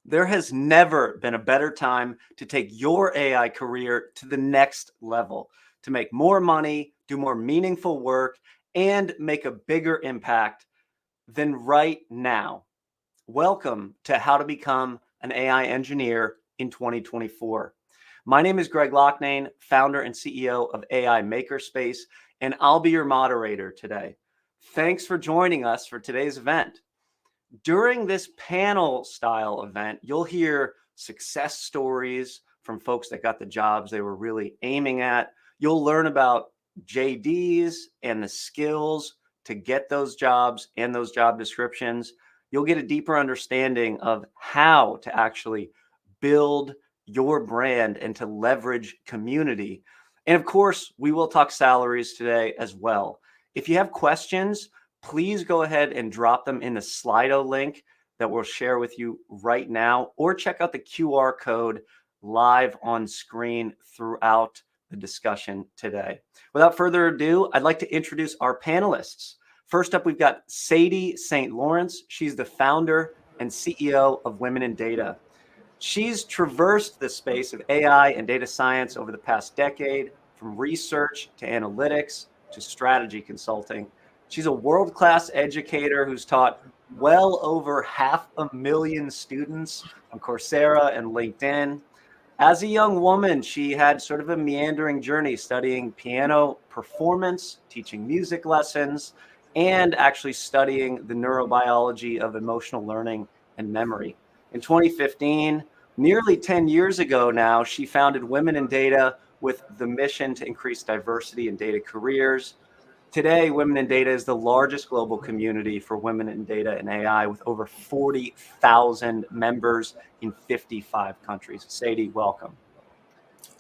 There has never been a better time to take your AI career to the next level, to make more money, do more meaningful work, and make a bigger impact than right now. Welcome to How to Become an AI Engineer in 2024. My name is Greg Loughnane, founder and CEO of AI Makerspace, and I'll be your moderator today. Thanks for joining us for today's event. During this panel style event, you'll hear success stories from folks that got the jobs they were really aiming at. You'll learn about JDs and the skills to get those jobs and those job descriptions. You'll get a deeper understanding of how to actually build your brand and to leverage community. And of course, we will talk salaries today as well. If you have questions, please go ahead and drop them in the Slido link that we'll share with you right now, or check out the QR code live on screen throughout the discussion today. Without further ado, I'd like to introduce our panelists. First up, we've got Sadie St. Lawrence. She's the founder and CEO of Women in Data. She's traversed the space of AI and data science over the past decade, from research to analytics to strategy consulting. She's a world-class educator who's taught well over 500,000 students on Coursera and LinkedIn. As a young woman, she had sort of a meandering journey studying piano performance, teaching music lessons, and actually studying the neurobiology of emotional learning and memory. In 2015, nearly 10 years ago now, she founded Women in Data with the mission to increase diversity in data careers. Today, Women in Data is the largest global community for women in data and AI, with over 40,000 members in 55 countries. Sadie, welcome.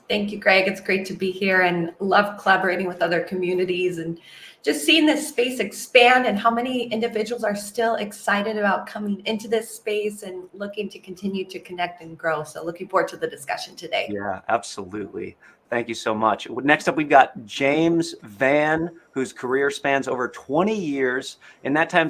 Thank you, Greg. It's great to be here and love collaborating with other communities and just seeing this space expand and how many individuals are still excited about coming into this space and looking to continue to connect and grow. So looking forward to the discussion today. Yeah, absolutely. Thank you so much. Next up, we've got James Van, whose career spans over 20 years. In that time,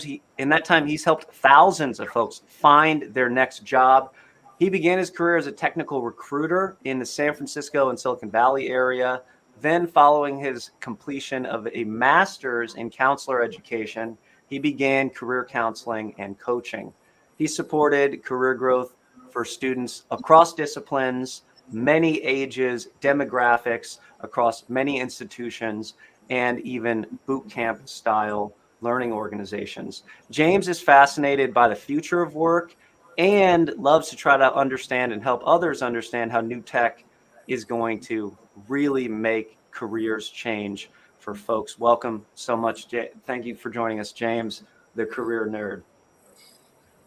he's helped thousands of folks find their next job. He began his career as a technical recruiter in the San Francisco and Silicon Valley area. Then, following his completion of a master's in counselor education, he began career counseling and coaching. He supported career growth for students across disciplines, many ages, demographics, across many institutions, and even boot camp style learning organizations. James is fascinated by the future of work and loves to try to understand and help others understand how new tech is going to really make careers change for folks. Welcome so much. Thank you for joining us, James, the career nerd.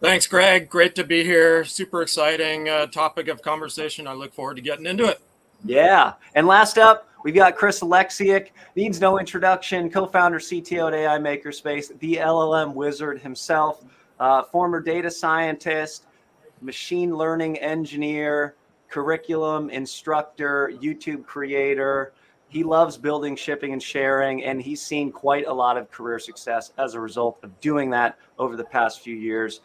Thanks, Greg. Great to be here. Super exciting topic of conversation. I look forward to getting into it. Yeah. And last up, we've got Chris Alexiak, needs no introduction, co-founder, CTO at AI Makerspace, the LLM wizard himself, former data scientist, machine learning engineer, curriculum instructor, YouTube creator. He loves building, shipping, and sharing, and he's seen quite a lot of career success as a result of doing that over the past few years.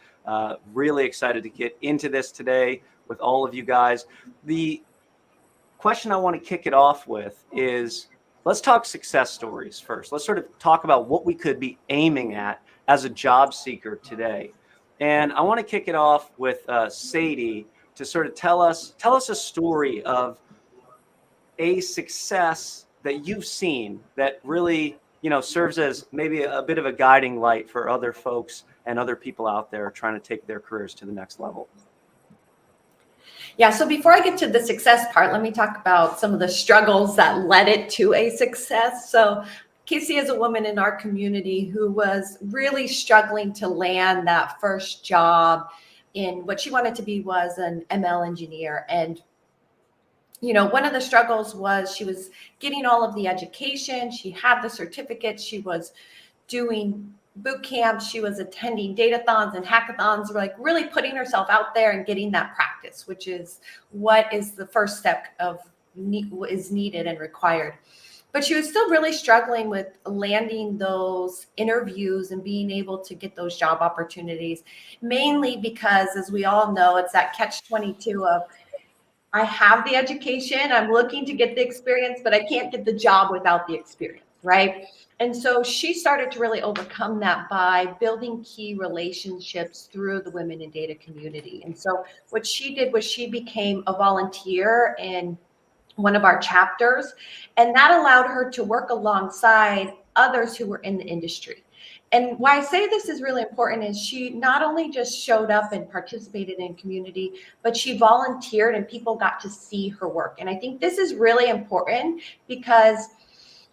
Really excited to get into this today with all of you guys. The question I want to kick it off with is, let's talk success stories first. Let's sort of talk about what we could be aiming at as a job seeker today. And I want to kick it off with Sadie to sort of tell us a story of a success that you've seen that really, serves as maybe a bit of a guiding light for other folks and other people out there trying to take their careers to the next level. Yeah, so before I get to the success part, let me talk about some of the struggles that led it to a success. So Casey is a woman in our community who was really struggling to land that first job in what she wanted to be was an ML engineer. And one of the struggles was she was getting all of the education. She had the certificates. She was doing boot camps. She was attending datathons and hackathons, like really putting herself out there and getting that practice, which is what is the first step of is needed and required. But she was still really struggling with landing those interviews and being able to get those job opportunities, mainly because, as we all know, it's that catch-22 of, I have the education, I'm looking to get the experience, but I can't get the job without the experience, right? And so she started to really overcome that by building key relationships through the women in data community. And so what she did was she became a volunteer in one of our chapters, and that allowed her to work alongside others who were in the industry. And why I say this is really important is she not only just showed up and participated in community, but she volunteered and people got to see her work. And I think this is really important because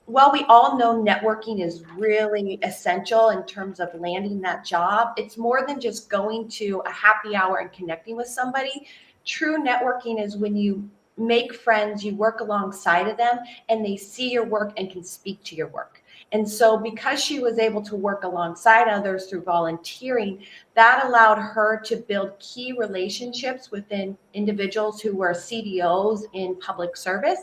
while we all know networking is really essential in terms of landing that job, it's more than just going to a happy hour and connecting with somebody. True networking is when you make friends, you work alongside of them, and they see your work and can speak to your work. And so because she was able to work alongside others through volunteering, that allowed her to build key relationships within individuals who were CDOs in public service.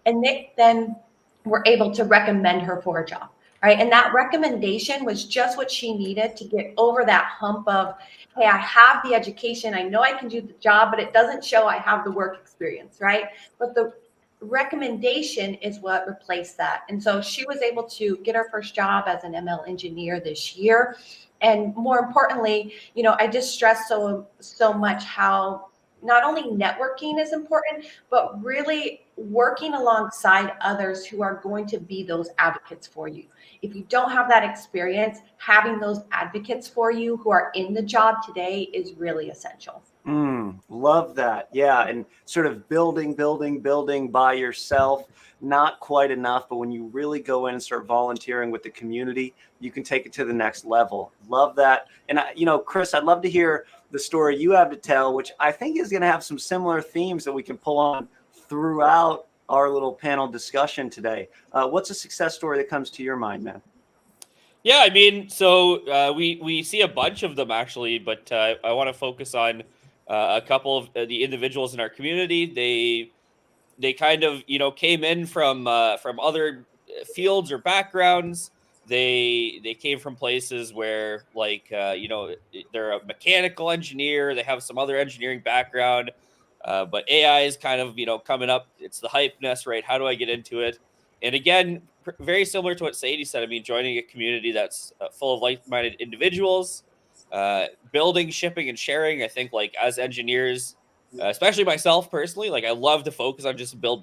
And they then were able to recommend her for a job, right? And that recommendation was just what she needed to get over that hump of, hey, I have the education, I know I can do the job, but it doesn't show I have the work experience, right? But the recommendation is what replaced that. And so she was able to get her first job as an ML engineer this year. And more importantly, you know, I just stress so much how not only networking is important, but really working alongside others who are going to be those advocates for you. If you don't have that experience, having those advocates for you who are in the job today is really essential. Love that. Yeah. And sort of building by yourself, not quite enough. But when you really go in and start volunteering with the community, you can take it to the next level. Love that. And, Chris, I'd love to hear the story you have to tell, which I think is going to have some similar themes that we can pull on throughout our little panel discussion today. What's a success story that comes to your mind, man? Yeah, I mean, so we see a bunch of them actually, but I want to focus on a couple of the individuals in our community. They kind of came in from other fields or backgrounds. They came from places where they're a mechanical engineer. They have some other engineering background, but AI is kind of coming up. It's the hypeness, right? How do I get into it? And again, very similar to what Sadie said. I mean, joining a community that's full of like-minded individuals, building, shipping, and sharing. I think like as engineers, especially myself personally, like I love to focus on just build.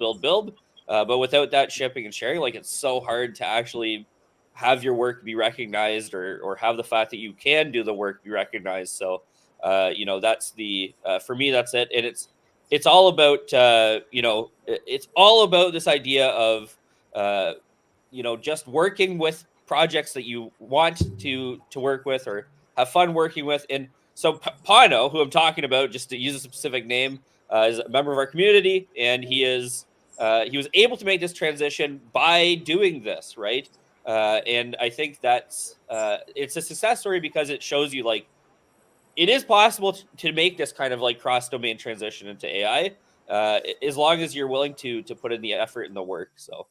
But without that shipping and sharing, like it's so hard to actually have your work be recognized or have the fact that you can do the work be recognized. So, that's the, for me, that's it. And it's all about, it's all about this idea of, just working with projects that you want to work with or have fun working with. And so Pano, who I'm talking about, just to use a specific name, is a member of our community, and he was able to make this transition by doing this, right? And I think that's it's a success story because it shows you like it is possible to make this kind of like cross-domain transition into AI, as long as you're willing to put in the effort and the work. So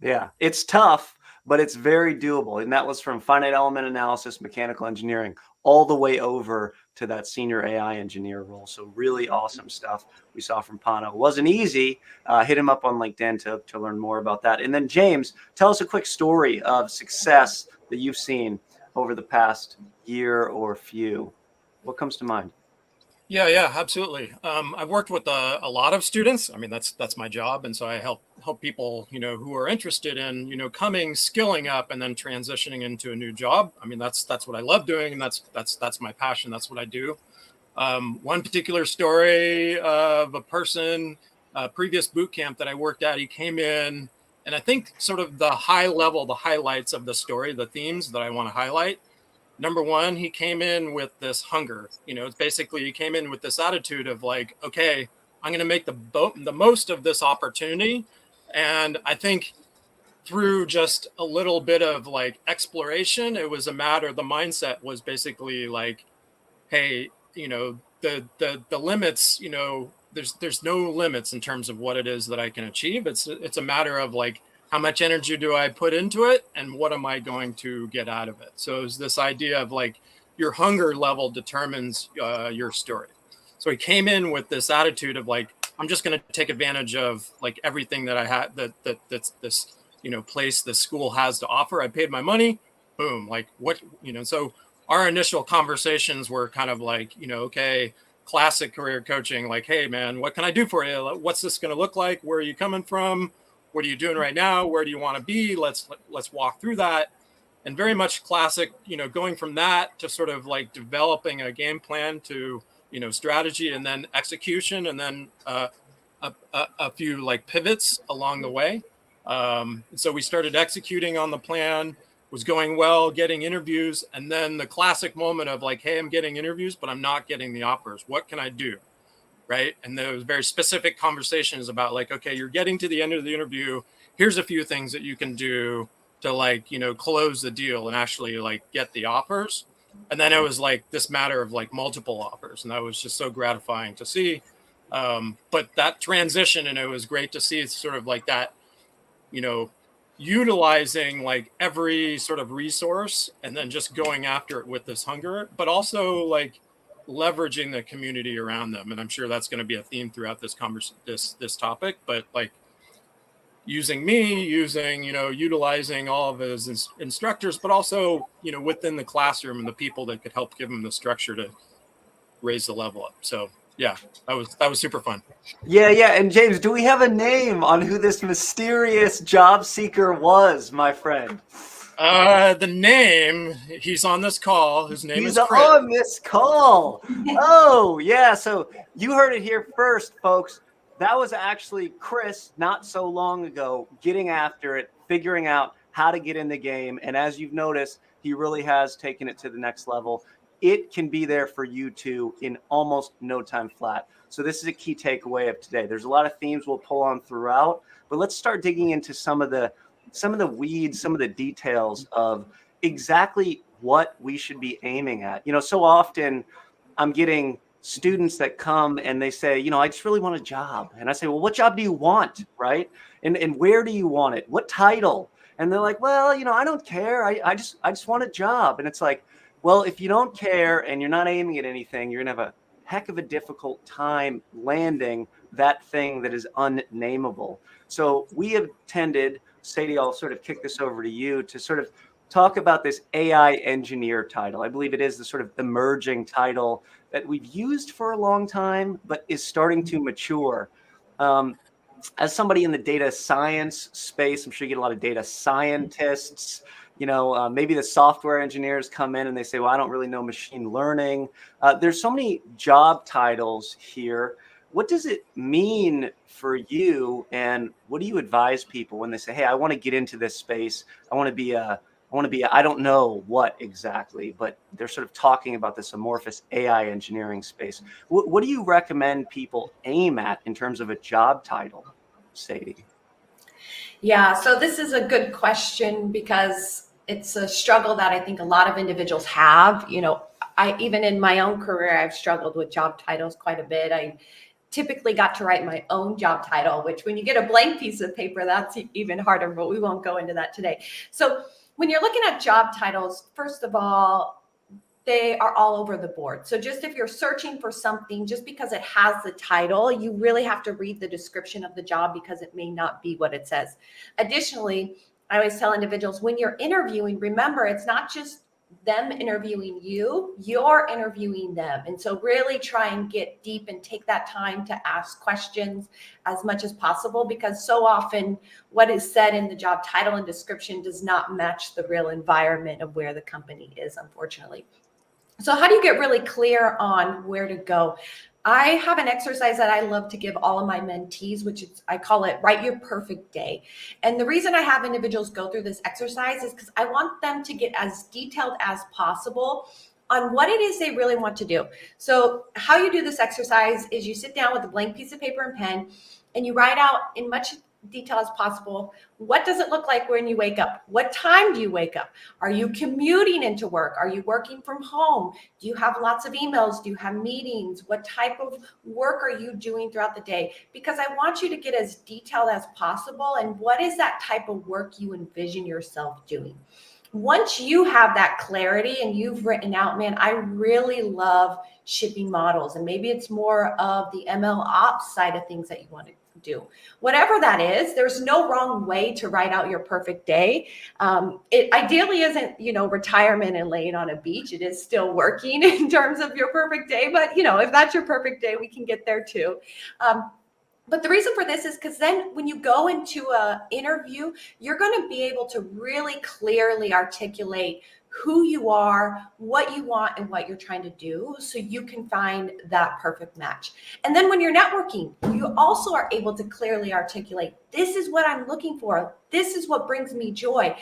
Yeah, it's tough, but it's very doable. And that was from finite element analysis, mechanical engineering, all the way over to that senior AI engineer role. So really awesome stuff we saw from Pano. It wasn't easy. Hit him up on LinkedIn to learn more about that. And then James, tell us a quick story of success that you've seen over the past year or few. What comes to mind? Yeah, absolutely. I've worked with a lot of students. I mean, that's my job, and so I help people, who are interested in, coming, skilling up, and then transitioning into a new job. I mean, that's what I love doing, and that's my passion. That's what I do. One particular story of a person, previous boot camp that I worked at, he came in, and I think sort of the highlights of the story, the themes that I want to highlight. Number one, he came in with this hunger. It's basically he came in with this attitude of like, okay, I'm going to make the most of this opportunity. And I think through just a little bit of like exploration, it was a matter, the mindset was basically like, hey, the limits, there's no limits in terms of what it is that I can achieve. It's a matter of like, how much energy do I put into it, and what am I going to get out of it? So it's this idea of like your hunger level determines your story. So he came in with this attitude of like, I'm just going to take advantage of like everything that I had, that's this, place the school has to offer. I paid my money, boom, like what, so our initial conversations were kind of like, okay, classic career coaching, like, hey man, what can I do for you? What's this going to look like? Where are you coming from? What are you doing right now? Where do you want to be? Let's walk through that. And very much classic, going from that to sort of like developing a game plan to, strategy, and then execution, and then a few like pivots along the way. So we started executing on the plan, was going well, getting interviews, and then the classic moment of like, hey, I'm getting interviews, but I'm not getting the offers. What can I do? Right. And there was very specific conversations about like, okay, you're getting to the end of the interview. Here's a few things that you can do to like, close the deal and actually like get the offers. And then it was like this matter of like multiple offers. And that was just so gratifying to see. But that transition, and it was great to see sort of like that, utilizing like every sort of resource and then just going after it with this hunger, but also like leveraging the community around them. And I'm sure that's going to be a theme throughout this this topic, but like using utilizing all of his instructors, but also, within the classroom and the people that could help give them the structure to raise the level up. So yeah, that was super fun. Yeah. And James, do we have a name on who this mysterious job seeker was, my friend? The name, he's on this call. His name is Chris. He's on this call. Oh, yeah. So you heard it here first, folks. That was actually Chris not so long ago getting after it, figuring out how to get in the game. And as you've noticed, he really has taken it to the next level. It can be there for you too in almost no time flat. So this is a key takeaway of today. There's a lot of themes we'll pull on throughout, but let's start digging into some of the weeds, some of the details of exactly what we should be aiming at. So often I'm getting students that come and they say, I just really want a job. And I say, well, what job do you want? Right. And where do you want it? What title? And they're like, well, I don't care. I just want a job. And it's like, well, if you don't care and you're not aiming at anything, you're going to have a heck of a difficult time landing that thing that is unnameable. So we have tended, Sadie, I'll sort of kick this over to you to sort of talk about this AI engineer title. I believe it is the sort of emerging title that we've used for a long time, but is starting to mature. As somebody in the data science space, I'm sure you get a lot of data scientists. Maybe the software engineers come in and they say, well, I don't really know machine learning. There's so many job titles here. What does it mean for you? And what do you advise people when they say, hey, I want to get into this space. I want to be I don't know what exactly, but they're sort of talking about this amorphous AI engineering space. What do you recommend people aim at in terms of a job title, Sadie? Yeah, so this is a good question because it's a struggle that I think a lot of individuals have. Even in my own career, I've struggled with job titles quite a bit. I typically got to write my own job title, which when you get a blank piece of paper, that's even harder, but we won't go into that today. So when you're looking at job titles, first of all, they are all over the board. So just if you're searching for something, just because it has the title, you really have to read the description of the job because it may not be what it says. Additionally, I always tell individuals when you're interviewing, remember, it's not just them interviewing you, you're interviewing them. And so really try and get deep and take that time to ask questions as much as possible, because so often what is said in the job title and description does not match the real environment of where the company is, unfortunately. So how do you get really clear on where to go? I have an exercise that I love to give all of my mentees, which is, I call it Write Your Perfect Day. And the reason I have individuals go through this exercise is because I want them to get as detailed as possible on what it is they really want to do. So how you do this exercise is you sit down with a blank piece of paper and pen and you write out in much detail as possible. What does it look like when you wake up? What time do you wake up? Are you commuting into work? Are you working from home? Do you have lots of emails? Do you have meetings? What type of work are you doing throughout the day? Because I want you to get as detailed as possible. And what is that type of work you envision yourself doing? Once you have that clarity and you've written out, man, I really love shipping models, and maybe it's more of the ML ops side of things that you want to do. Whatever that is, there's no wrong way to write out your perfect day. It ideally isn't, retirement and laying on a beach. It is still working in terms of your perfect day. But, if that's your perfect day, we can get there too. But the reason for this is because then when you go into an interview, you're going to be able to really clearly articulate who you are, what you want, and what you're trying to do, so you can find that perfect match. And then when you're networking, you also are able to clearly articulate, this is what I'm looking for. This is what brings me joy.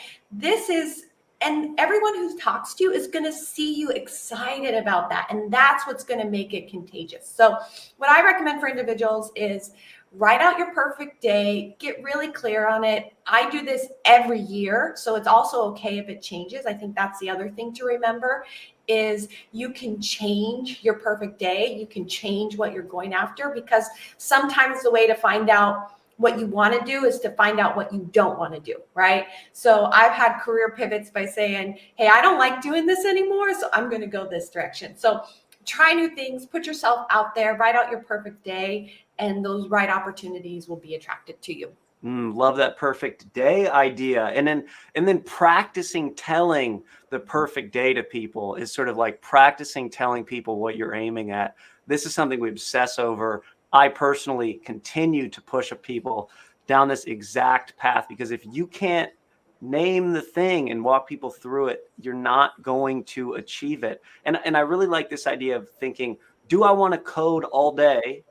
And everyone who talks to you is going to see you excited about that. And that's what's going to make it contagious. So what I recommend for individuals is write out your perfect day, get really clear on it. I do this every year, so it's also okay if it changes. I think that's the other thing to remember is you can change your perfect day. You can change what you're going after, because sometimes the way to find out what you want to do is to find out what you don't want to do, right? So I've had career pivots by saying, hey, I don't like doing this anymore, so I'm going to go this direction. So try new things, put yourself out there, write out your perfect day, and those right opportunities will be attracted to you. Love that perfect day idea. And then practicing telling the perfect day to people is sort of like practicing telling people what you're aiming at. This is something we obsess over. I personally continue to push people down this exact path, because if you can't name the thing and walk people through it, you're not going to achieve it. And I really like this idea of thinking, do I want to code all day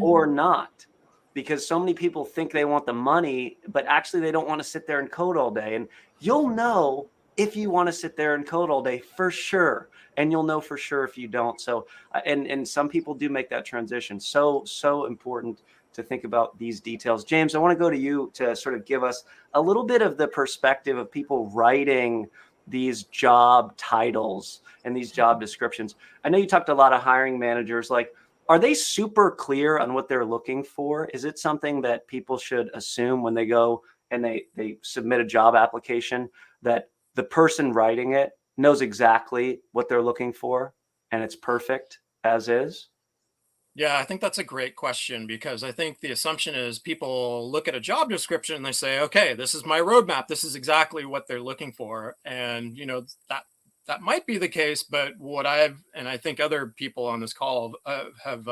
or not? Because so many people think they want the money, but actually they don't want to sit there and code all day. And you'll know if you want to sit there and code all day for sure. And you'll know for sure if you don't. So, and some people do make that transition. So important to think about these details. James, I want to go to you to sort of give us a little bit of the perspective of people writing these job titles and these job descriptions. I know you talked to a lot of hiring managers. Like, are they super clear on what they're looking for? Is it something that people should assume when they go and they submit a job application, that the person writing it knows exactly what they're looking for and it's perfect as is? Yeah, I think that's a great question, because I think the assumption is people look at a job description and they say, okay, this is my roadmap. This is exactly what they're looking for. And, that might be the case, but what and I think other people on this call have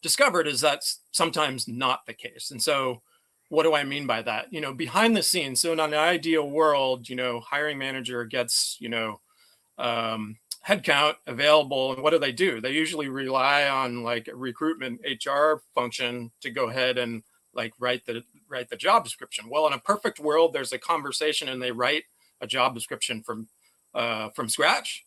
discovered is that's sometimes not the case. And so what do I mean by that? Behind the scenes, so in an ideal world, hiring manager gets, headcount available, and what do? They usually rely on like a recruitment HR function to go ahead and like write the job description. Well, in a perfect world, there's a conversation and they write a job description from scratch.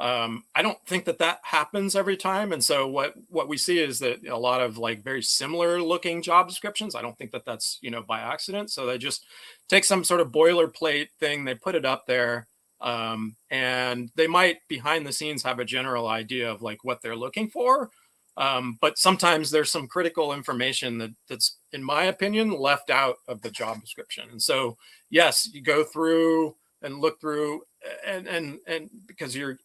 I don't think that happens every time. And so what we see is that a lot of like very similar looking job descriptions, I don't think that's, by accident. So they just take some sort of boilerplate thing, they put it up there. And they might behind the scenes have a general idea of like what they're looking for. But sometimes there's some critical information that's, in my opinion, left out of the job description. And so, yes, you go through and look through and because you'll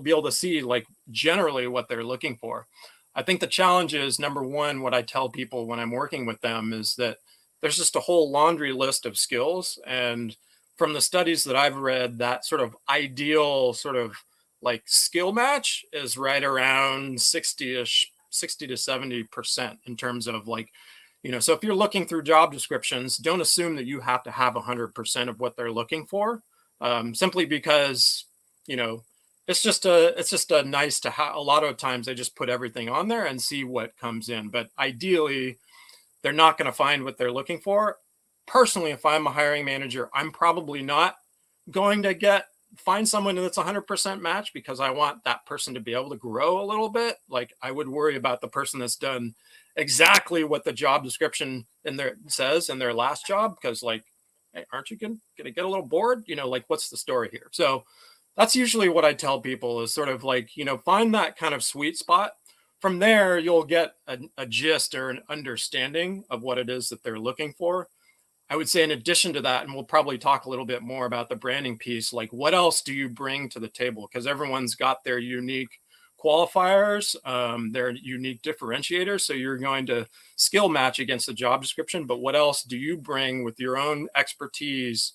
be able to see like generally what they're looking for. I think the challenge is, number one, what I tell people when I'm working with them is that there's just a whole laundry list of skills. And from the studies that I've read, that sort of ideal sort of like skill match is right around 60 to 70% in terms of like, so if you're looking through job descriptions, don't assume that you have to have 100% of what they're looking for, simply because, it's just a nice to have. A lot of times they just put everything on there and see what comes in. But ideally, they're not going to find what they're looking for. Personally, if I'm a hiring manager, I'm probably not going to get find someone that's 100% match because I want that person to be able to grow a little bit. Like I would worry about the person that's done exactly what the job description in there says in their last job, because like, hey, aren't you going to get a little bored? You know, like what's the story here? So that's usually what I tell people is sort of like, you know, find that kind of sweet spot. From there, you'll get a gist or an understanding of what it is that they're looking for. I would say in addition to that, and we'll probably talk a little bit more about the branding piece, like what else do you bring to the table? Because everyone's got their unique qualifiers, their unique differentiators. So you're going to skill match against the job description, but what else do you bring with your own expertise?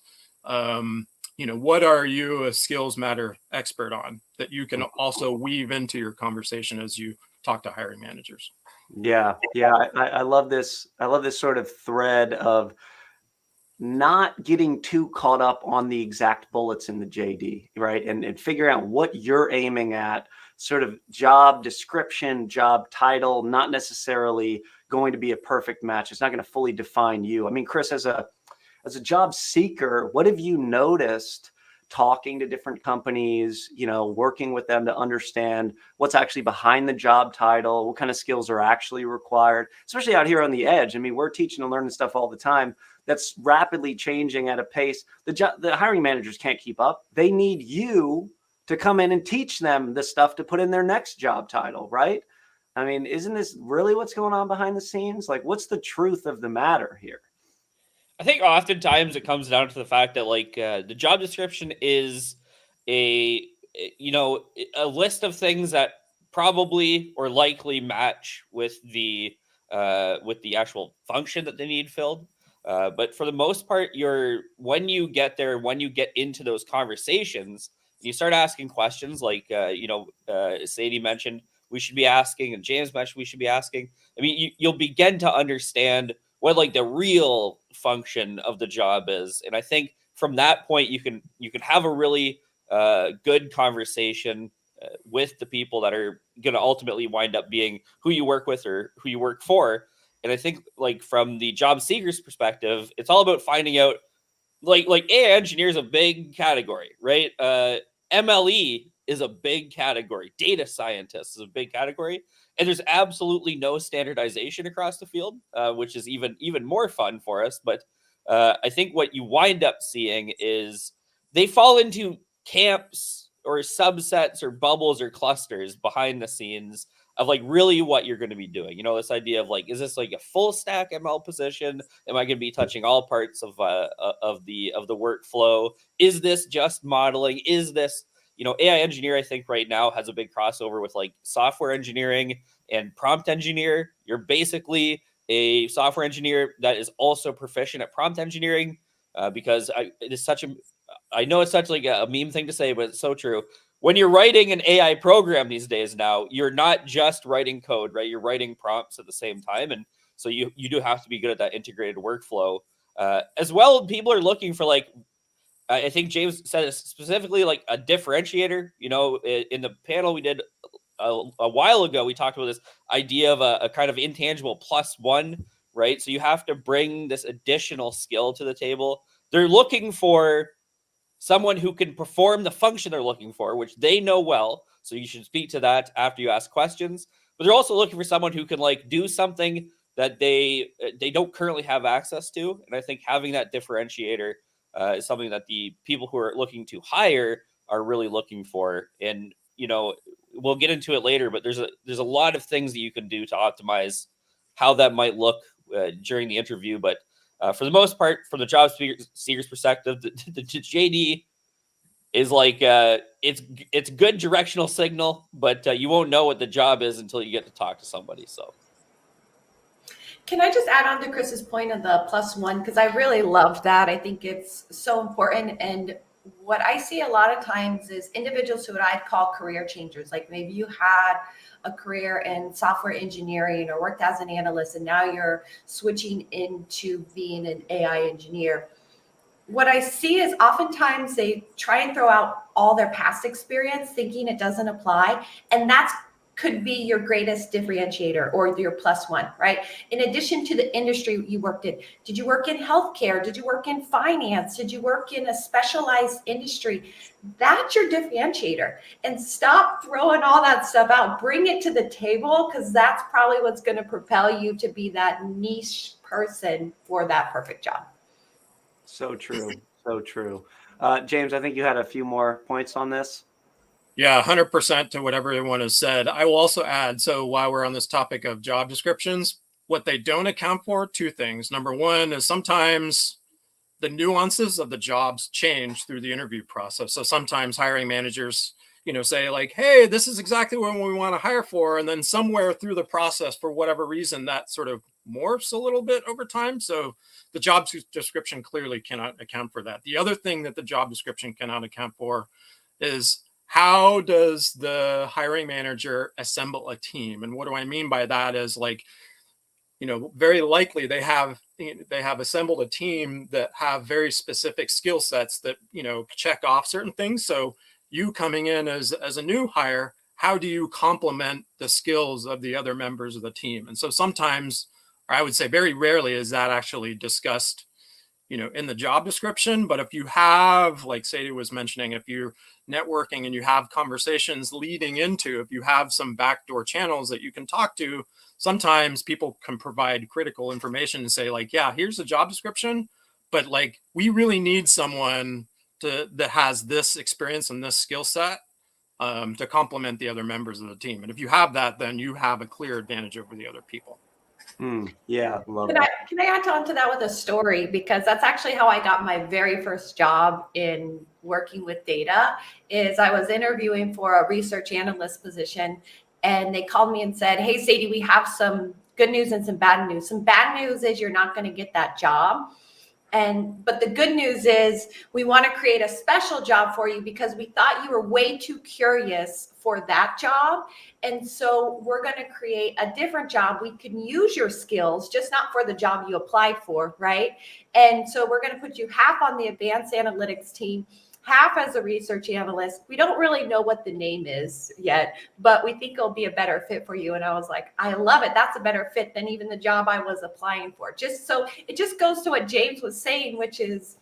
You know, what are you a skills matter expert on that you can also weave into your conversation as you talk to hiring managers? Yeah. I love this. I love this sort of thread of not getting too caught up on the exact bullets in the JD, right? And figuring out what you're aiming at, sort of job description, job title, not necessarily going to be a perfect match. It's not going to fully define you. I mean, Chris, as a job seeker, what have you noticed talking to different companies, you know, working with them to understand what's actually behind the job title, what kind of skills are actually required, especially out here on the edge? I mean, we're teaching and learning stuff all the time that's rapidly changing at a pace the hiring managers can't keep up. They need you to come in and teach them the stuff to put in their next job title, right? I mean, isn't this really what's going on behind the scenes? Like, what's the truth of the matter here? I think oftentimes it comes down to the fact that like the job description is a you know a list of things that probably or likely match with the actual function that they need filled. But for the most part, when you get there, when you get into those conversations, you start asking questions like Sadie mentioned we should be asking, and James mentioned we should be asking. I mean, you'll begin to understand what like the real function of the job is, and I think from that point you can have a really good conversation with the people that are going to ultimately wind up being who you work with or who you work for. And I think like from the job seeker's perspective, it's all about finding out like AI engineer is a big category, right? MLE is a big category. Data scientist is a big category, and there's absolutely no standardization across the field, which is even more fun for us. But I think what you wind up seeing is they fall into camps or subsets or bubbles or clusters behind the scenes of like really what you're going to be doing. You know, this idea of like, is this like a full stack ML position? Am I going to be touching all parts of the workflow? Is this just modeling? Is this, you know, AI engineer, I think right now has a big crossover with like software engineering and prompt engineer. You're basically a software engineer that is also proficient at prompt engineering because I know it's such like a meme thing to say, but it's so true. When you're writing an AI program these days now, you're not just writing code, right? You're writing prompts at the same time. And so you do have to be good at that integrated workflow. As well, people are looking for like, I think James said it specifically, like a differentiator. You know, in the panel we did a while ago, we talked about this idea of a kind of intangible plus one, right? So you have to bring this additional skill to the table. They're looking for someone who can perform the function they're looking for, which they know well. So you should speak to that after you ask questions. But they're also looking for someone who can like do something that they don't currently have access to. And I think having that differentiator is something that the people who are looking to hire are really looking for. And you know, we'll get into it later, but there's a lot of things that you can do to optimize how that might look during the interview. But for the most part, from the job seeker's perspective, the JD is like it's good directional signal, but you won't know what the job is until you get to talk to somebody. So, can I just add on to Chris's point of the plus one? Because I really love that. I think it's so important. And what I see a lot of times is individuals who I'd call career changers. Like maybe you had a career in software engineering or worked as an analyst, and now you're switching into being an AI engineer. What I see is oftentimes they try and throw out all their past experience thinking it doesn't apply. And that's could be your greatest differentiator or your plus one, right? In addition to the industry you worked in, did you work in healthcare? Did you work in finance? Did you work in a specialized industry? That's your differentiator. And stop throwing all that stuff out. Bring it to the table, because that's probably what's going to propel you to be that niche person for that perfect job. So true. So true. James, I think you had a few more points on this. Yeah, 100% to what everyone has said. I will also add, so while we're on this topic of job descriptions, what they don't account for, two things. Number one is sometimes the nuances of the jobs change through the interview process. So sometimes hiring managers, say like, hey, this is exactly what we want to hire for. And then somewhere through the process, for whatever reason, that sort of morphs a little bit over time. So the job description clearly cannot account for that. The other thing that the job description cannot account for is, how does the hiring manager assemble a team? And what do I mean by that is, like, very likely they have assembled a team that have very specific skill sets that, check off certain things. So you coming in as a new hire, how do you complement the skills of the other members of the team? And so sometimes, or I would say very rarely, is that actually discussed, in the job description. But if you have, like Sadie was mentioning, if you're networking and you have conversations leading into, if you have some backdoor channels that you can talk to, sometimes people can provide critical information and say, like, yeah, here's the job description, but like, we really need someone that has this experience and this skill set to complement the other members of the team. And if you have that, then you have a clear advantage over the other people. Yeah, love that. Can I add on to that with a story? Because that's actually how I got my very first job in working with data. Is I was interviewing for a research analyst position, and they called me and said, hey, Sadie, we have some good news and some bad news. Some bad news is you're not going to get that job. But the good news is we want to create a special job for you because we thought you were way too curious for that job. And so we're going to create a different job. We can use your skills, just not for the job you applied for, right? And so we're going to put you half on the advanced analytics team, half as a research analyst. We don't really know what the name is yet, but we think it'll be a better fit for you. And I was like, I love it. That's a better fit than even the job I was applying for. So it just goes to what James was saying, which is,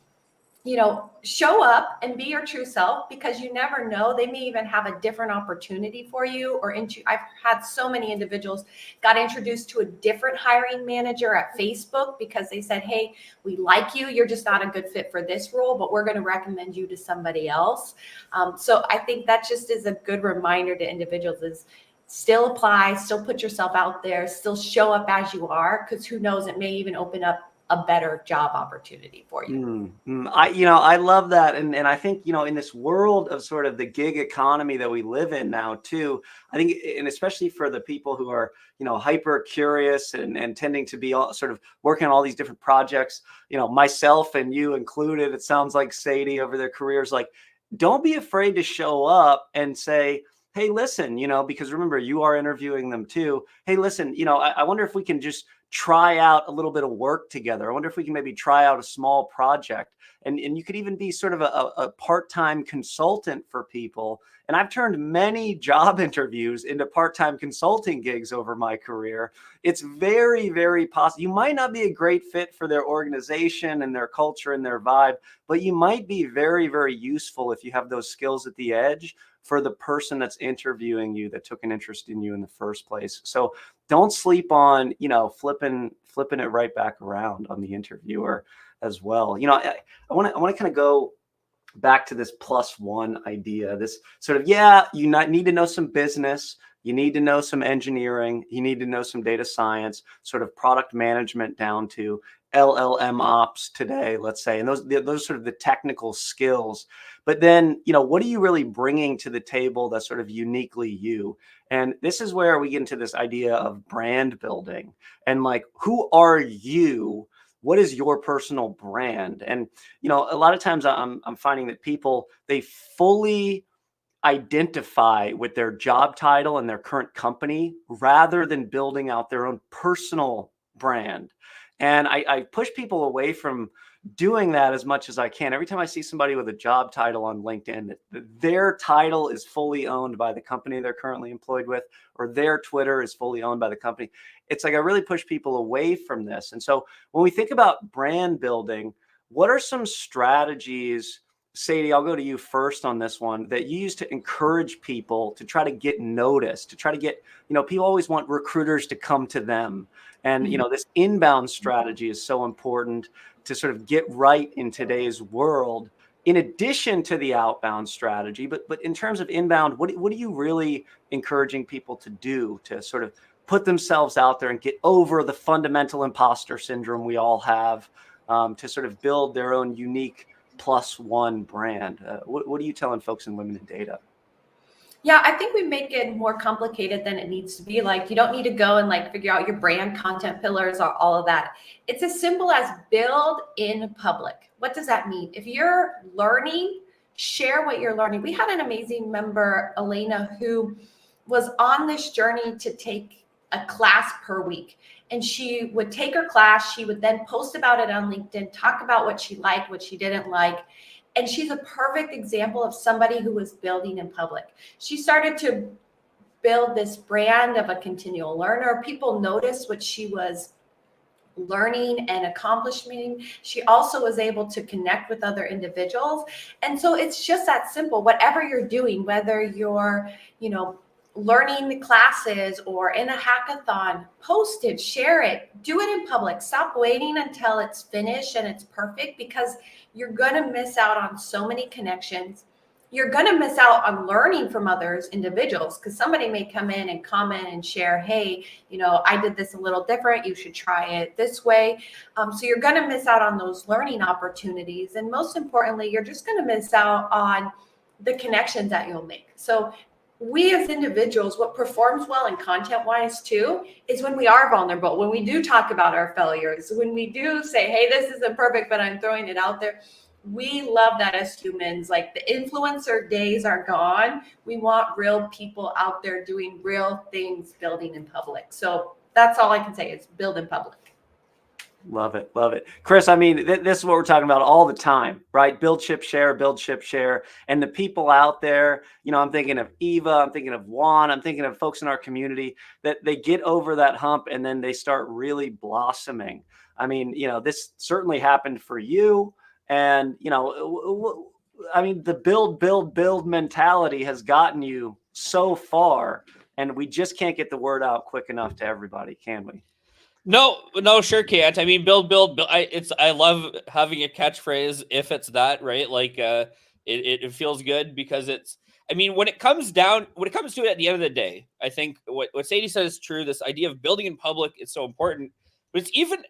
show up and be your true self, because you never know. They may even have a different opportunity for you. I've had so many individuals got introduced to a different hiring manager at Facebook because they said, hey, we like you. You're just not a good fit for this role, but we're going to recommend you to somebody else. So I think that just is a good reminder to individuals is still apply, still put yourself out there, still show up as you are, because who knows, it may even open up a better job opportunity for you. I love that. And I think, in this world of sort of the gig economy that we live in now too, I think, and especially for the people who are, hyper curious and tending to be all sort of working on all these different projects, myself and you included, it sounds like Sadie over their careers, like, don't be afraid to show up and say, hey, listen, because remember, you are interviewing them too. Hey, listen, I wonder if we can just try out a little bit of work together. I wonder if we can maybe try out a small project. And you could even be sort of a part-time consultant for people. And I've turned many job interviews into part-time consulting gigs over my career. It's very, very possible. You might not be a great fit for their organization and their culture and their vibe, but you might be very, very useful if you have those skills at the edge for the person that's interviewing you, that took an interest in you in the first place. So don't sleep on, flipping it right back around on the interviewer as well. I want to kind of go back to this plus one idea, this sort of, you need to know some business, you need to know some engineering, you need to know some data science, sort of product management down to LLM ops today, let's say, and those sort of the technical skills. But then, what are you really bringing to the table that's sort of uniquely you? And this is where we get into this idea of brand building and like, who are you? What is your personal brand? And, a lot of times I'm finding that people, they fully identify with their job title and their current company rather than building out their own personal brand. And I push people away from doing that as much as I can. Every time I see somebody with a job title on LinkedIn, their title is fully owned by the company they're currently employed with, or their Twitter is fully owned by the company. It's like I really push people away from this. And so when we think about brand building, what are some strategies, Sadie, I'll go to you first on this one, that you use to encourage people to try to get noticed, to try to get, people always want recruiters to come to them. And, this inbound strategy is so important to sort of get right in today's world, in addition to the outbound strategy. But in terms of inbound, what are you really encouraging people to do to sort of put themselves out there and get over the fundamental imposter syndrome we all have, to sort of build their own unique plus one brand? What are you telling folks in Women in Data? Yeah, I think we make it more complicated than it needs to be. Like, you don't need to go and figure out your brand content pillars or all of that. It's as simple as build in public. What does that mean? If you're learning, share what you're learning. We had an amazing member, Elena, who was on this journey to take a class per week. And she would take her class. She would then post about it on LinkedIn, talk about what she liked, what she didn't like. And she's a perfect example of somebody who was building in public. She started to build this brand of a continual learner. People noticed what she was learning and accomplishing. She also was able to connect with other individuals. And so it's just that simple. Whatever you're doing, whether you're, learning the classes or in a hackathon, post it, share it, do it in public. Stop waiting until it's finished and it's perfect, because you're going to miss out on so many connections. You're going to miss out on learning from others individuals, because somebody may come in and comment and share, hey, I did this a little different. You should try it this way. So you're going to miss out on those learning opportunities. And most importantly, you're just going to miss out on the connections that you'll make. So we as individuals, what performs well and content-wise too, is when we are vulnerable, when we do talk about our failures, when we do say, hey, this isn't perfect, but I'm throwing it out there. We love that as humans. Like, the influencer days are gone. We want real people out there doing real things, building in public. So that's all I can say is build in public. Love it. Love it. Chris, I mean, this is what we're talking about all the time, right? Build, ship, share, build, ship, share. And the people out there, I'm thinking of Eva, I'm thinking of Juan, I'm thinking of folks in our community that they get over that hump and then they start really blossoming. I mean, this certainly happened for you. And, I mean, the build mentality has gotten you so far, and we just can't get the word out quick enough to everybody, can we? No, sure can't. I mean, build. I love having a catchphrase if it's that, right? Like, it feels good because it's. I mean, when it comes to it at the end of the day, I think what Sadie says is true. This idea of building in public is so important, but it's even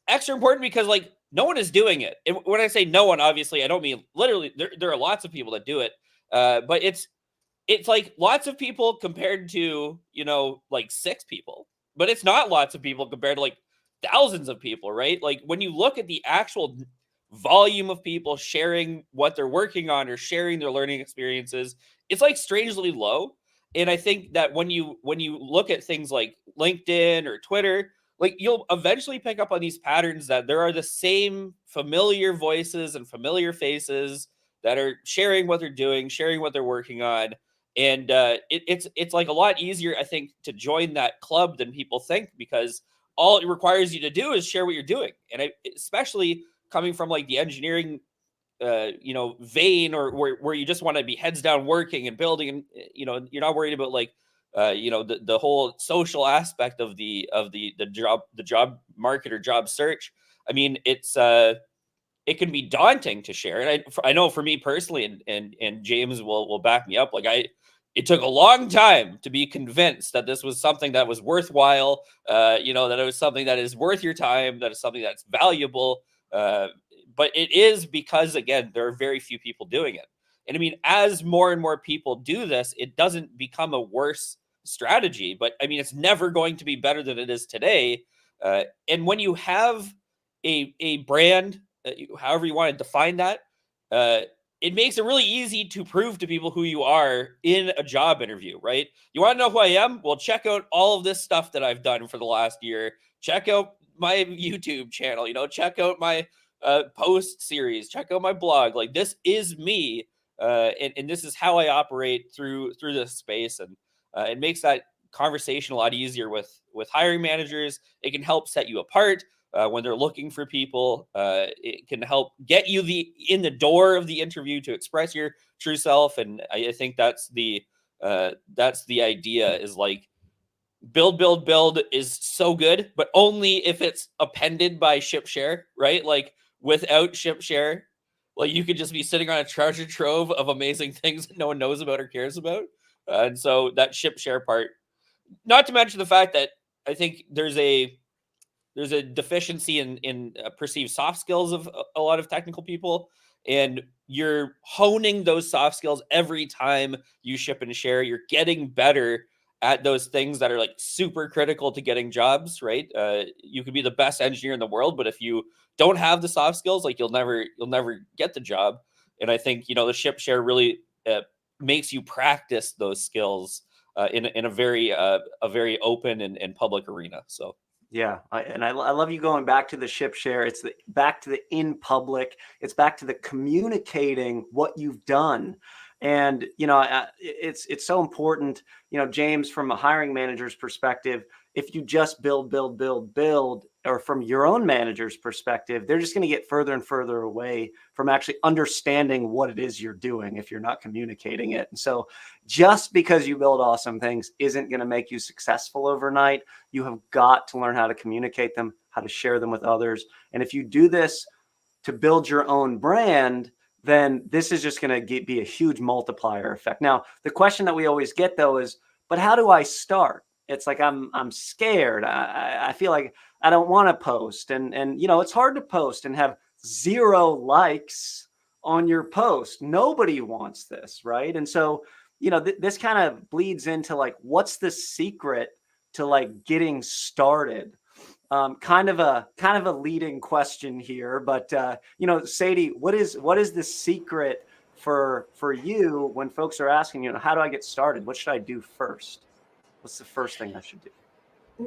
extra important because no one is doing it. And when I say no one, obviously I don't mean literally. There are lots of people that do it, but it's like lots of people compared to 6 people. But it's not lots of people compared to thousands of people, right? Like, when you look at the actual volume of people sharing what they're working on or sharing their learning experiences, it's strangely low. And I think that when you look at things like LinkedIn or Twitter, you'll eventually pick up on these patterns that there are the same familiar voices and familiar faces that are sharing what they're doing, sharing what they're working on. And it's a lot easier, I think, to join that club than people think, because all it requires you to do is share what you're doing. And especially coming from the engineering, vein, or where you just want to be heads down working and building, and you're not worried about the whole social aspect of the job market or job search. I mean, it can be daunting to share. And I know for me personally, and James will back me up. It took a long time to be convinced that this was something that was worthwhile, that it was something that is worth your time, that is something that's valuable. But it is because, again, there are very few people doing it. And I mean, as more and more people do this, it doesn't become a worse strategy. But I mean, it's never going to be better than it is today. And when you have a brand, however you want to define that, it makes it really easy to prove to people who you are in a job interview, right? You want to know who I am? Well, check out all of this stuff that I've done for the last year. Check out my YouTube channel, check out my post series. Check out my blog. Like, this is me, and this is how I operate through this space, and it makes that conversation a lot easier with hiring managers. It can help set you apart when they're looking for people. It can help get you in the door of the interview to express your true self, and I think that's the idea, is like, build is so good, but only if it's appended by ship share, right? Like, without ship share, like, you could just be sitting on a treasure trove of amazing things that no one knows about or cares about. And so that ship share part, not to mention the fact that I think there's a deficiency in perceived soft skills of a lot of technical people, and you're honing those soft skills every time you ship and share. You're getting better at those things that are like super critical to getting jobs, right? You could be the best engineer in the world, but if you don't have the soft skills, like, you'll never get the job. And I think, the ship share really makes you practice those skills in a very open and public arena. So. Yeah, I love you going back to the ship share. It's back to the in public. It's back to the communicating what you've done. And, it's so important, James, from a hiring manager's perspective, if you just build, or from your own manager's perspective, they're just going to get further and further away from actually understanding what it is you're doing if you're not communicating it. And so just because you build awesome things isn't going to make you successful overnight. You have got to learn how to communicate them, how to share them with others. And if you do this to build your own brand, then this is just going to be a huge multiplier effect. Now, the question that we always get, though, is, but how do I start? It's like, I'm scared. I feel like I don't want to post. And it's hard to post and have 0 likes on your post. Nobody wants this, right? And so, this kind of bleeds into, like, what's the secret to, like, getting started? Kind of a leading question here, but Sadie, what is the secret for you when folks are asking, how do I get started? What should I do first? What's the first thing I should do?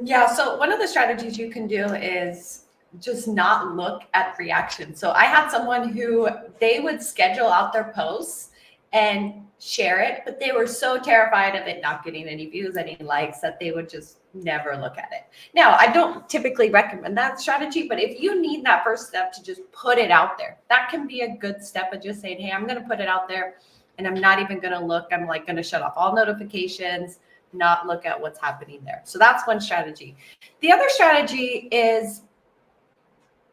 Yeah, so one of the strategies you can do is just not look at reactions. So I had someone who they would schedule out their posts and share it, but they were so terrified of it not getting any views, any likes, that they would just never look at it. Now, I don't typically recommend that strategy, but if you need that first step to just put it out there, that can be a good step of just saying, hey, I'm going to put it out there and I'm not even going to look. I'm like going to shut off all notifications, not look at what's happening there. So that's one strategy. The other strategy is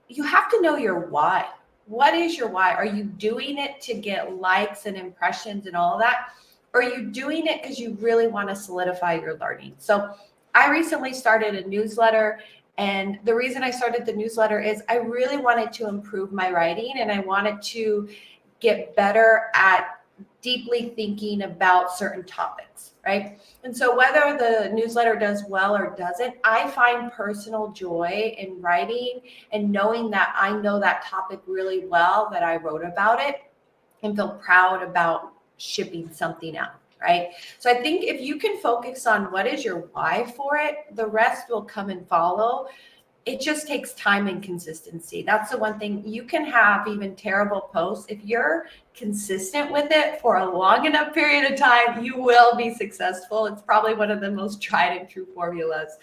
you have to know your why. What is your why? Are you doing it to get likes and impressions and all of that? Or are you doing it because you really want to solidify your learning? So I recently started a newsletter, and the reason I started the newsletter is I really wanted to improve my writing, and I wanted to get better at deeply thinking about certain topics, right? And so whether the newsletter does well or doesn't, I find personal joy in writing and knowing that I know that topic really well, that I wrote about it, and feel proud about shipping something out, right? So I think if you can focus on what is your why for it, the rest will come and follow. It just takes time and consistency. That's the one thing. You can have even terrible posts. If you're consistent with it for a long enough period of time, you will be successful. It's probably one of the most tried and true formulas.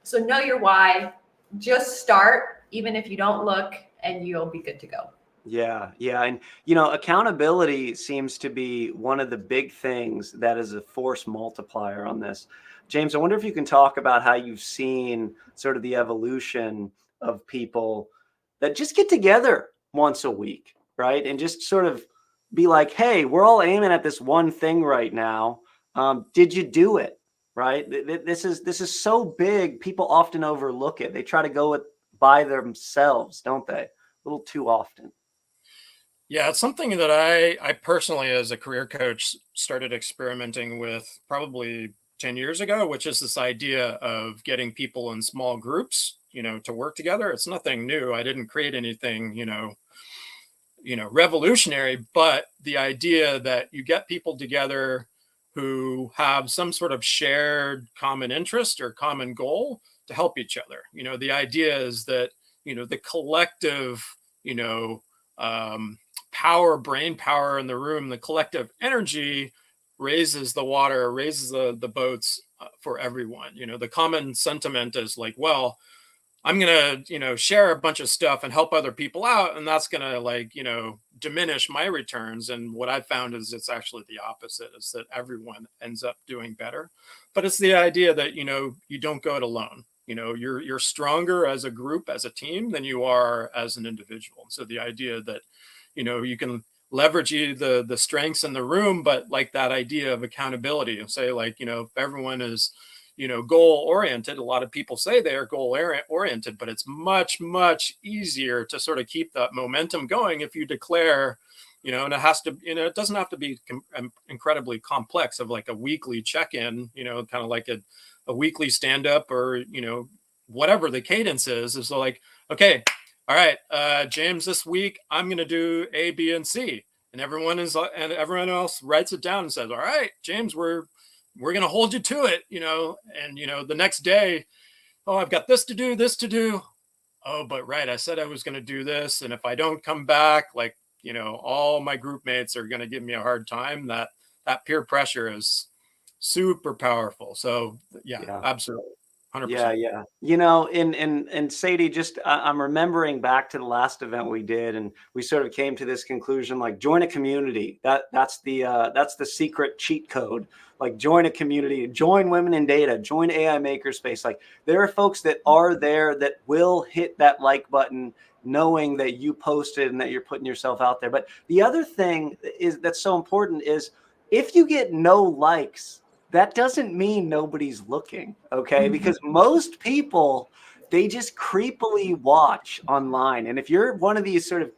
So know your why. Just start, even if you don't look, and you'll be good to go. Yeah. And, accountability seems to be one of the big things that is a force multiplier on this. James, I wonder if you can talk about how you've seen sort of the evolution of people that just get together once a week, right? And just sort of be like, hey, we're all aiming at this one thing right now. Did you do it? Right? This is so big. People often overlook it. They try to go by themselves, don't they? A little too often. Yeah, it's something that I personally, as a career coach, started experimenting with probably 10 years ago, which is this idea of getting people in small groups, to work together. It's nothing new. I didn't create anything, revolutionary, but the idea that you get people together who have some sort of shared common interest or common goal to help each other. The idea is that, the collective brain power in the room, the collective energy raises the water, raises the boats for everyone. The common sentiment is like, well, I'm going to, share a bunch of stuff and help other people out. And that's going to diminish my returns. And what I've found is it's actually the opposite, is that everyone ends up doing better. But it's the idea that, you don't go it alone. You're stronger as a group, as a team, than you are as an individual. So the idea that, you can leverage the strengths in the room, but like that idea of accountability, and say if everyone is goal oriented. A lot of people say they are goal oriented, but it's much, much easier to sort of keep that momentum going if you declare, and it has to, it doesn't have to be incredibly complex, of like a weekly check-in, kind of like a weekly stand-up, or, whatever the cadence is like, okay, all right, James, this week I'm going to do A, B, and C. And everyone else writes it down and says, all right, James, we're going to hold you to it, and, the next day, oh, I've got this to do. Oh, but right, I said I was going to do this. And if I don't come back, all my group mates are going to give me a hard time. That peer pressure is super powerful. So yeah. Absolutely. 100%. Yeah. And Sadie, just I'm remembering back to the last event we did, and we sort of came to this conclusion, like, join a community. That's the secret cheat code. Like, join a community, join Women in Data, join AI Makerspace. Like, there are folks that are there that will hit that like button, knowing that you posted and that you're putting yourself out there. But the other thing that's so important is, if you get no likes, that doesn't mean nobody's looking, okay? Because most people, they just creepily watch online. And if you're one of these sort of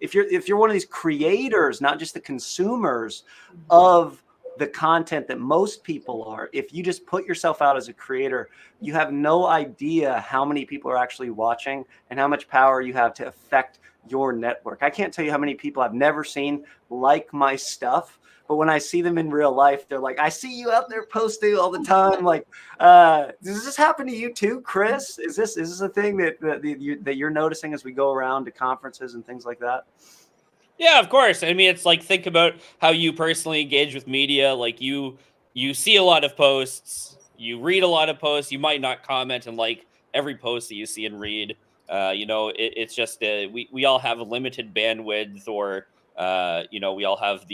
if you're one of these creators, not just the consumers of the content that most people are, if you just put yourself out as a creator, you have no idea how many people are actually watching and how much power you have to affect your network. I can't tell you how many people I've never seen like my stuff, but when I see them in real life, they're like, I see you out there posting all the time. Like, does this happen to you too, Chris? Is this a thing that you're noticing as we go around to conferences and things like that? Yeah, of course. I mean, it's like, think about how you personally engage with media. Like, you see a lot of posts, you read a lot of posts, you might not comment and like every post that you see and read. It's just we all have a limited bandwidth, or we all have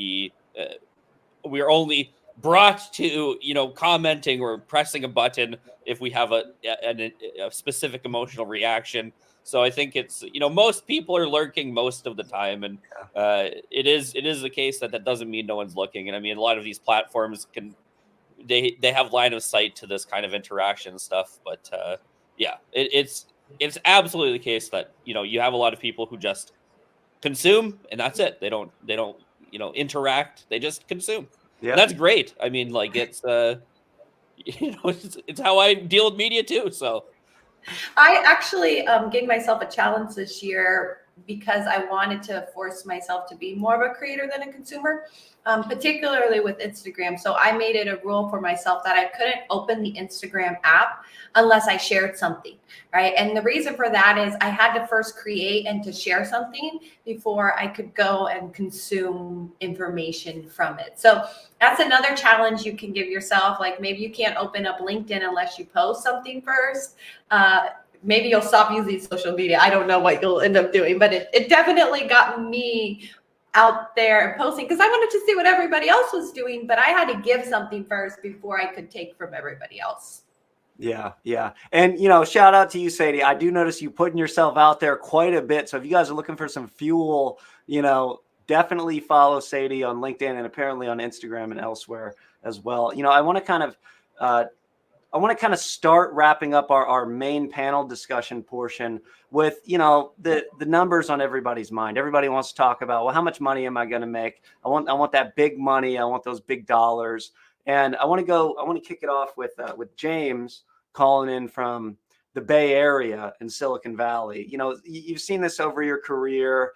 we are only brought to commenting or pressing a button if we have a specific emotional reaction. So I think it's most people are lurking most of the time, and it is the case that doesn't mean no one's looking. And I mean, a lot of these platforms they have line of sight to this kind of interaction stuff, but it's absolutely the case that you have a lot of people who just consume, and that's it. They don't interact, they just consume. Yeah, and that's great. I mean, like, it's it's how I deal with media too. So I actually gave myself a challenge this year because I wanted to force myself to be more of a creator than a consumer, particularly with Instagram. So I made it a rule for myself that I couldn't open the Instagram app unless I shared something, right? And the reason for that is I had to first create and to share something before I could go and consume information from it. So that's another challenge you can give yourself. Like, maybe you can't open up LinkedIn unless you post something first. Maybe you'll stop using social media. I don't know what you'll end up doing, but it definitely got me out there and posting, because I wanted to see what everybody else was doing, but I had to give something first before I could take from everybody else. Yeah. And, shout out to you, Sadie. I do notice you putting yourself out there quite a bit. So if you guys are looking for some fuel, definitely follow Sadie on LinkedIn and apparently on Instagram and elsewhere as well. I want to kind of start wrapping up our main panel discussion portion with, the numbers on everybody's mind. Everybody wants to talk about, well, how much money am I going to make? I want that big money. I want those big dollars. And I want to kick it off with James calling in from the Bay Area in Silicon Valley. You've seen this over your career.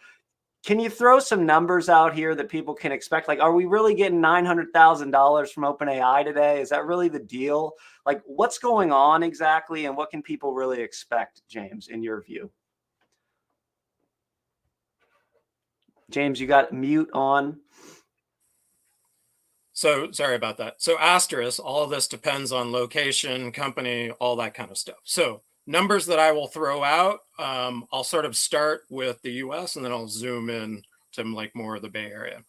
Can you throw some numbers out here that people can expect? Like, are we really getting $900,000 from OpenAI today? Is that really the deal? Like, what's going on exactly, and what can people really expect, James, in your view? James, you got mute on. So sorry about that. So asterisk, all of this depends on location, company, all that kind of stuff. So numbers that I will throw out, I'll sort of start with the US and then I'll zoom in to like more of the Bay Area.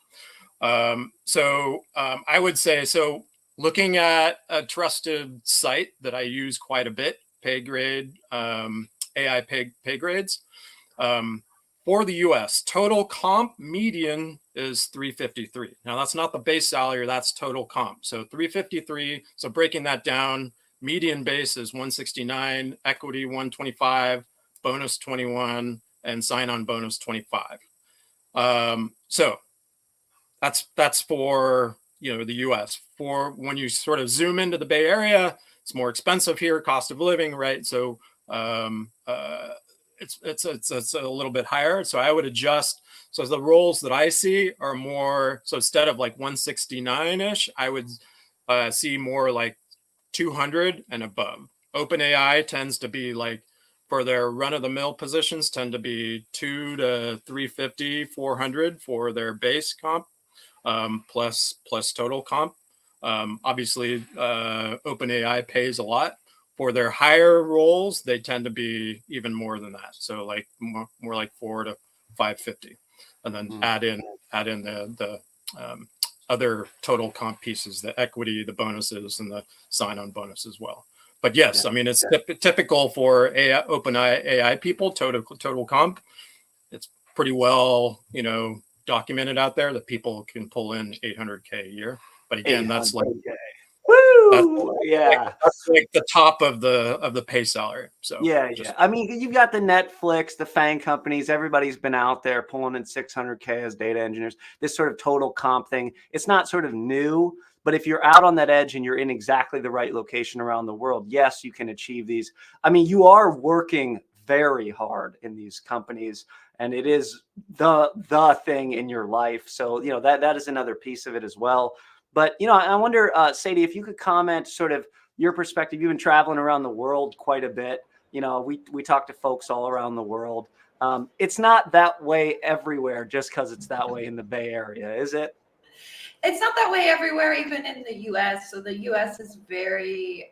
I would say, so looking at a trusted site that I use quite a bit, PayGrade, AI pay grades. For the US, total comp median is 353. Now that's not the base salary, that's total comp. So 353, so breaking that down, median base is 169, equity 125, bonus 21, and sign-on bonus 25. So that's for, you know, the US. For when you sort of zoom into the Bay Area, it's more expensive here, cost of living, right? So it's a little bit higher. So I would adjust. So the roles that I see are more, so instead of like 169-ish, I would see more like 200 and above. OpenAI tends to be like, for their run-of-the-mill positions, tend to be 2 to 350, 400 for their base comp, plus total comp. Obviously, OpenAI pays a lot. For their higher roles, they tend to be even more than that. So like more like 4 to 550, and then add in the other total comp pieces, the equity, the bonuses, and the sign-on bonus as well. But yes, I mean, it's typical for OpenAI people, total comp. It's pretty well, you know, documented out there that people can pull in 800K a year. But again, that's like, that's like the top of the pay salary. So yeah. I mean, you've got the Netflix, the FANG companies. Everybody's been out there pulling in 600K as data engineers. This sort of total comp thing, it's not sort of new. But if you're out on that edge and you're in exactly the right location around the world, yes, you can achieve these. I mean, you are working very hard in these companies, and it is the thing in your life. So, you know, that is another piece of it as well. But, you know, I wonder, Sadie, if you could comment sort of your perspective. You've been traveling around the world quite a bit. You know, we talk to folks all around the world. It's not that way everywhere just because it's that way in the Bay Area, is it? It's not that way everywhere, even in the U.S. So the U.S. is very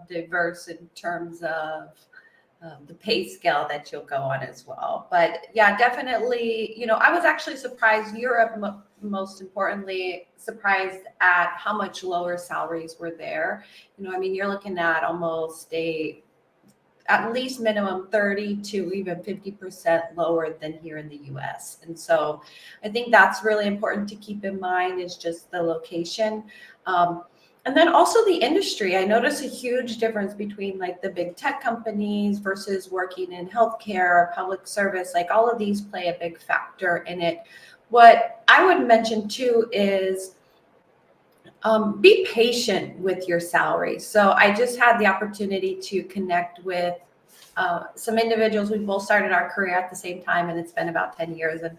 diverse in terms of the pay scale that you'll go on as well. But yeah, definitely, you know, I was actually surprised, Europe, most importantly, surprised at how much lower salaries were there. You know, I mean, you're looking at almost at least minimum 30 to even 50% lower than here in the US. And so I think that's really important to keep in mind, is just the location. And then also the industry. I noticed a huge difference between like the big tech companies versus working in healthcare, public service. Like all of these play a big factor in it. What I would mention too is be patient with your salary. So I just had the opportunity to connect with some individuals. We both started our career at the same time, and it's been about 10 years. And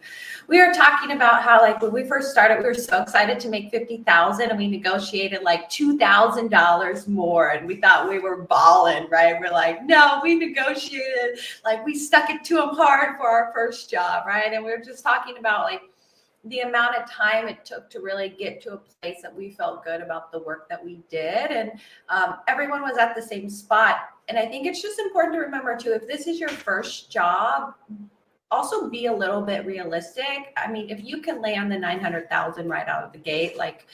we were talking about how, like, when we first started, we were so excited to make 50,000, and we negotiated like $2,000 more, and we thought we were balling, right? We're like, no, we negotiated, like we stuck it to them hard for our first job, right? And we were just talking about like the amount of time it took to really get to a place that we felt good about the work that we did. And everyone was at the same spot. And I think it's just important to remember too, if this is your first job, also be a little bit realistic. I mean, if you can land the 900,000 right out of the gate, like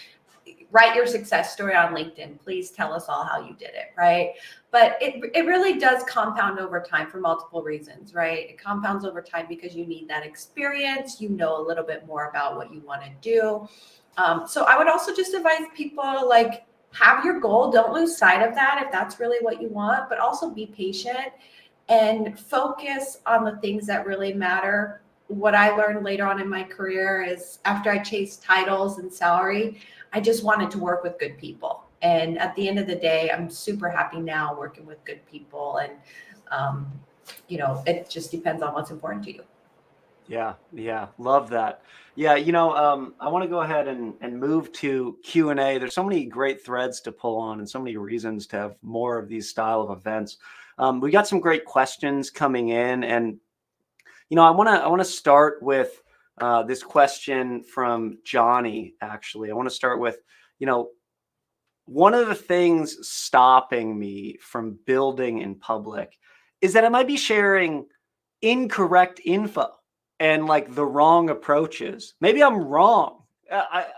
write your success story on LinkedIn. Please tell us all how you did it, right? But it really does compound over time for multiple reasons, right? It compounds over time because you need that experience. You know a little bit more about what you want to do. So I would also just advise people, like, have your goal. Don't lose sight of that if that's really what you want, but also be patient and focus on the things that really matter. What I learned later on in my career is, after I chased titles and salary, I just wanted to work with good people. And at the end of the day, I'm super happy now working with good people. And, you know, it just depends on what's important to you. Yeah. Love that. Yeah. You know, I want to go ahead and move to Q&A. There's so many great threads to pull on and so many reasons to have more of these style of events. We got some great questions coming in, and, you know, I want to start with this question from Johnny, actually. I want to start with, one of the things stopping me from building in public is that I might be sharing incorrect info and like the wrong approaches. Maybe I'm wrong.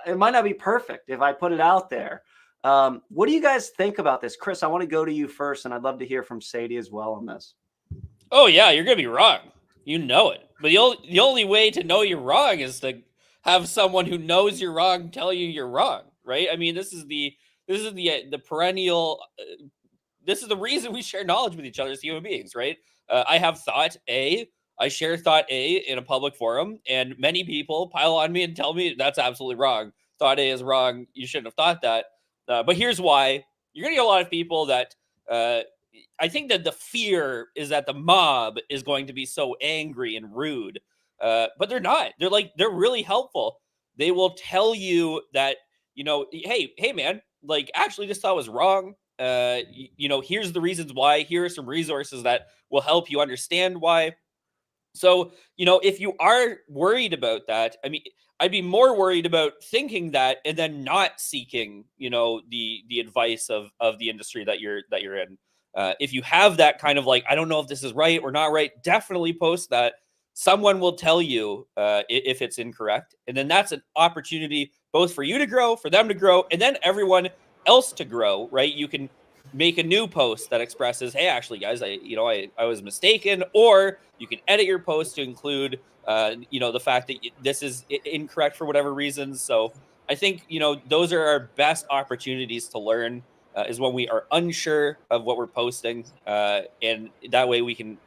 It might not be perfect if I put it out there. What do you guys think about this? Chris, I want to go to you first, and I'd love to hear from Sadie as well on this. Oh yeah, you're gonna be wrong. You know it. But the only way to know you're wrong is to have someone who knows you're wrong tell you you're wrong, right? I mean, this is the perennial. This is the reason we share knowledge with each other as human beings, right? I have thought A. I share thought A in a public forum, and many people pile on me and tell me that's absolutely wrong. Thought A is wrong. You shouldn't have thought that. But here's why. You're gonna get a lot of people that. I think that the fear is that the mob is going to be so angry and rude, but they're not. They're really helpful. They will tell you that, hey man, like actually this thought was wrong. Here's the reasons why. Here are some resources that will help you understand why. So, if you are worried about that, I mean, I'd be more worried about thinking that and then not seeking, the advice of the industry that you're in. If you have that kind of like, I don't know if this is right or not right, definitely post that. Someone will tell you if it's incorrect. And then that's an opportunity both for you to grow, for them to grow, and then everyone else to grow, right? You can make a new post that expresses, hey, actually, guys, I was mistaken. Or you can edit your post to include, the fact that this is incorrect for whatever reasons. So I think, those are our best opportunities to learn. Is when we are unsure of what we're posting. And that way we can,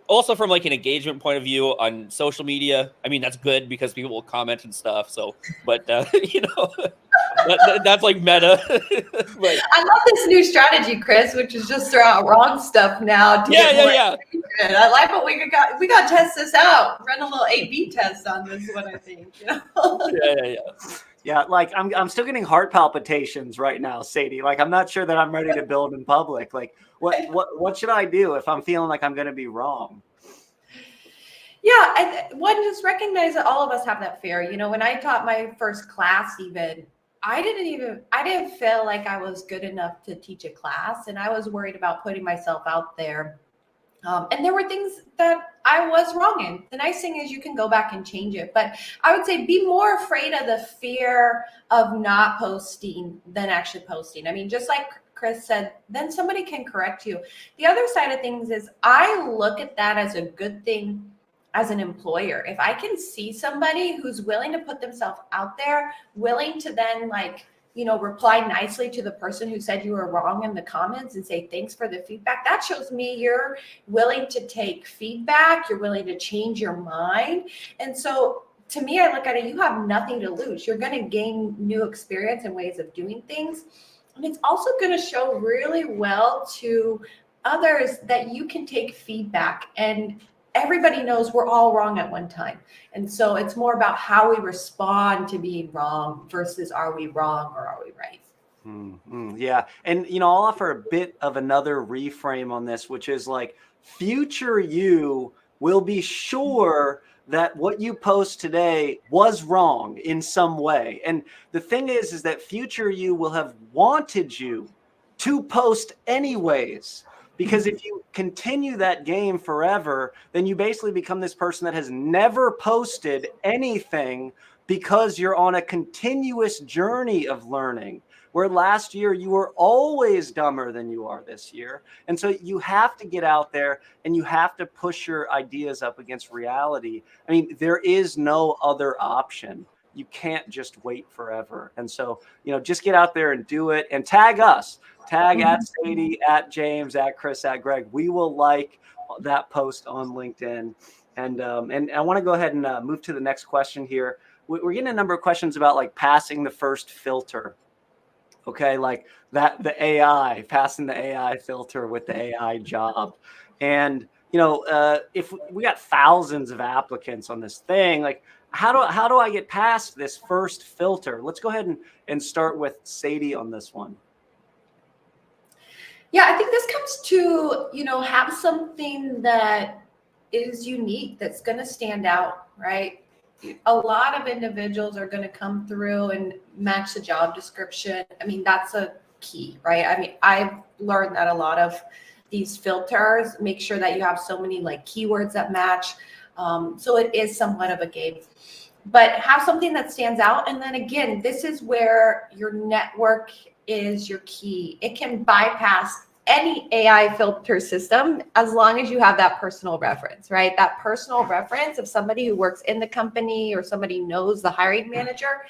also from like an engagement point of view on social media, I mean, that's good because people will comment and stuff. So, but, that's like meta. But, I love this new strategy, Chris, which is just throw out wrong stuff now. Yeah. I like what we got to test this out. Run a little A/B test on this one, I think. Yeah. Yeah, like I'm still getting heart palpitations right now, Sadie. Like I'm not sure that I'm ready to build in public. Like what should I do if I'm feeling like I'm going to be wrong? Yeah, one, just recognize that all of us have that fear. When I taught my first class, even I didn't feel like I was good enough to teach a class, and I was worried about putting myself out there. And there were things that I was wrong in. The nice thing is you can go back and change it. But I would say be more afraid of the fear of not posting than actually posting. I mean, just like Chris said, then somebody can correct you. The other side of things is I look at that as a good thing as an employer. If I can see somebody who's willing to put themselves out there, willing to then reply nicely to the person who said you were wrong in the comments and say, thanks for the feedback. That shows me you're willing to take feedback. You're willing to change your mind. And so to me, I look at it, you have nothing to lose. You're going to gain new experience and ways of doing things. And it's also going to show really well to others that you can take feedback, and everybody knows we're all wrong at one time. And so it's more about how we respond to being wrong versus are we wrong or are we right? Yeah. And, I'll offer a bit of another reframe on this, which is like future you will be sure that what you post today was wrong in some way. And the thing is that future you will have wanted you to post anyways. Because if you continue that game forever, then you basically become this person that has never posted anything because you're on a continuous journey of learning. Where last year you were always dumber than you are this year. And so you have to get out there and you have to push your ideas up against reality. I mean, there is no other option. You can't just wait forever. And so, just get out there and do it, and tag us. Tag at Sadie, at James, at Chris, at Greg. We will like that post on LinkedIn. And I want to go ahead and move to the next question here. We're getting a number of questions about like passing the first filter. Okay, like that, the AI, passing the AI filter with the AI job. And, if we got thousands of applicants on this thing, like how do I get past this first filter? Let's go ahead and start with Sadie on this one. Yeah, I think this comes to, have something that is unique, that's going to stand out, right? a lot of individuals are going to come through and match the job description. I mean, that's a key, right? I mean, I've learned that a lot of these filters make sure that you have so many like keywords that match. So it is somewhat of a game, but have something that stands out. And then again, this is where your network is your key. It can bypass any AI filter system as long as you have that personal reference, right? That personal reference of somebody who works in the company or somebody knows the hiring manager.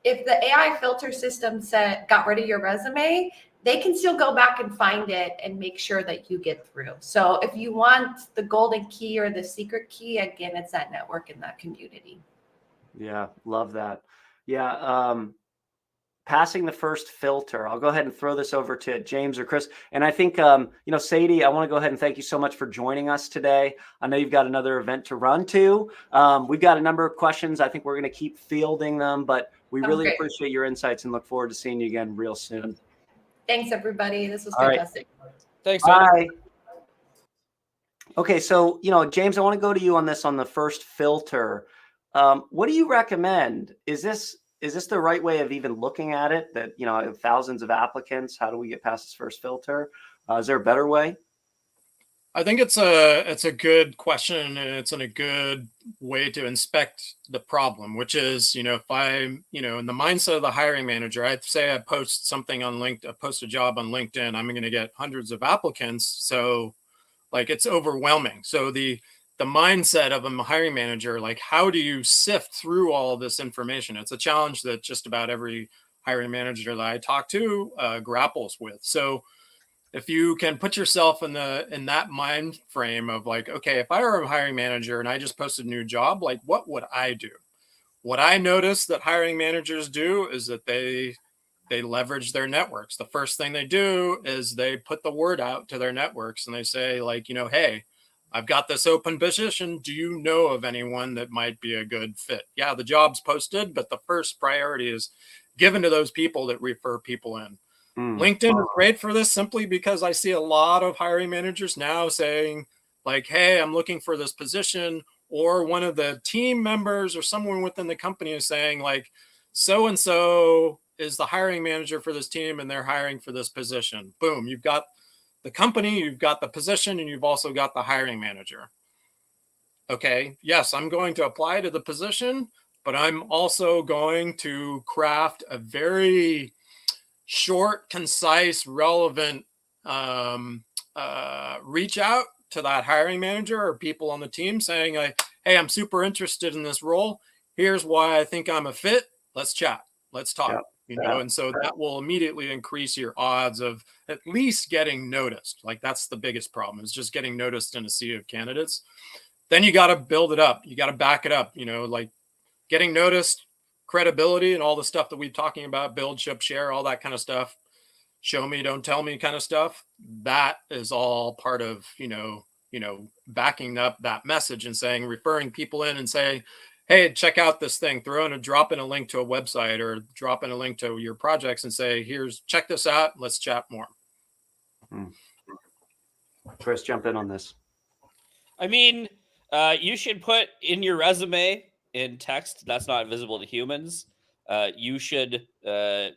If the AI filter system got rid of your resume, they can still go back and find it and make sure that you get through. So if you want the golden key or the secret key, again, it's that network and that community. Yeah, love that. Yeah, passing the first filter. I'll go ahead and throw this over to James or Chris. And I think, Sadie, I want to go ahead and thank you so much for joining us today. I know you've got another event to run to. We've got a number of questions. I think we're going to keep fielding them, but we really appreciate your insights and look forward to seeing you again real soon. Thanks, everybody. This was All fantastic. Right. Thanks, Sadie. Bye. Okay, so, James, I want to go to you on this, on the first filter. What do you recommend? Is this the right way of even looking at it? That, thousands of applicants, how do we get past this first filter? Is there a better way? I think it's a good question, and it's a good way to inspect the problem, which is, if I'm, in the mindset of the hiring manager, I'd say I post something on LinkedIn, I post a job on LinkedIn, I'm going to get hundreds of applicants. So like, it's overwhelming. So the mindset of a hiring manager, like, how do you sift through all of this information? It's a challenge that just about every hiring manager that I talk to grapples with. So if you can put yourself in that mind frame of like, okay, if I were a hiring manager and I just posted a new job, like, what would I do? What I notice that hiring managers do is that they leverage their networks. The first thing they do is they put the word out to their networks and they say, like, hey, I've got this open position. Do you know of anyone that might be a good fit? Yeah, the job's posted, but the first priority is given to those people that refer people in. LinkedIn is great for this simply because I see a lot of hiring managers now saying like, hey, I'm looking for this position, or one of the team members or someone within the company is saying like, so-and-so is the hiring manager for this team and they're hiring for this position. Boom, you've got the company, you've got the position, and you've also got the hiring manager. Okay, yes, I'm going to apply to the position, but I'm also going to craft a very short, concise, relevant reach out to that hiring manager or people on the team saying like, hey, I'm super interested in this role. Here's why I think I'm a fit. Let's chat. Let's talk. And so that will immediately increase your odds of at least getting noticed. Like, that's the biggest problem, is just getting noticed in a sea of candidates. Then you got to build it up. You got to back it up, like getting noticed, credibility, and all the stuff that we're talking about, build, ship, share, all that kind of stuff. Show me, don't tell me kind of stuff. That is all part of, backing up that message and saying, referring people in and saying, hey, check out this thing, drop in a link to a website or drop in a link to your projects and say, check this out. Let's chat more. Chris, jump in on this. I mean, you should put in your resume in text that's not visible to humans. You should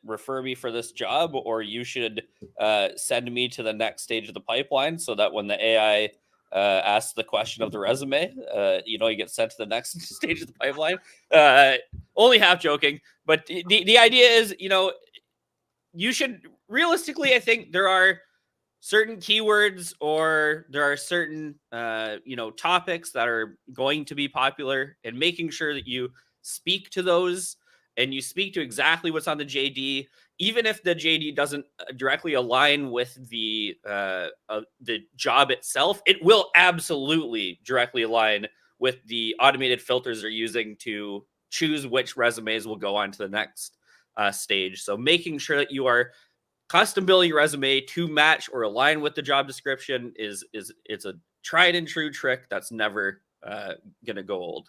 refer me for this job, or you should send me to the next stage of the pipeline so that when the AI asks the question of the resume, you get sent to the next stage of the pipeline. Only half joking, but the idea is, you should realistically, I think there are certain keywords or there are certain, topics that are going to be popular, and making sure that you speak to those and you speak to exactly what's on the JD, even if the JD doesn't directly align with the job itself. It will absolutely directly align with the automated filters they're using to choose which resumes will go on to the next stage. So making sure that you are custom building your resume to match or align with the job description it's a tried and true trick that's never gonna go old.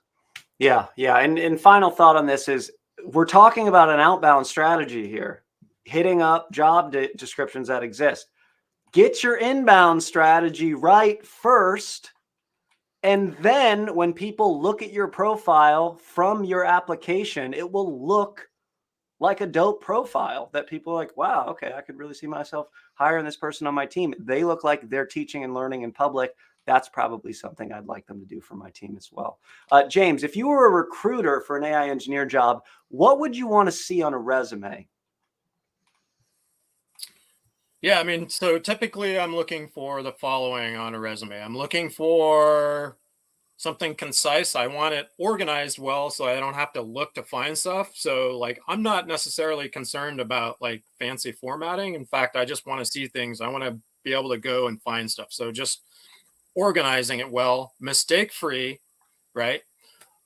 Yeah. And final thought on this is, we're talking about an outbound strategy here, hitting up job descriptions that exist. Get your inbound strategy right first, And then when people look at your profile from your application, it will look like a dope profile that people are like, wow, okay, I could really see myself hiring this person on my team. They look like they're teaching and learning in public. That's probably something I'd like them to do for my team as well. James, if you were a recruiter for an AI engineer job, what would you want to see on a resume? Yeah, I mean, so typically I'm looking for the following on a resume. I'm looking for something concise. I want it organized well so I don't have to look to find stuff. So like, I'm not necessarily concerned about like fancy formatting. In fact, I just want to see things. I want to be able to go and find stuff. So just organizing it well, mistake free, right?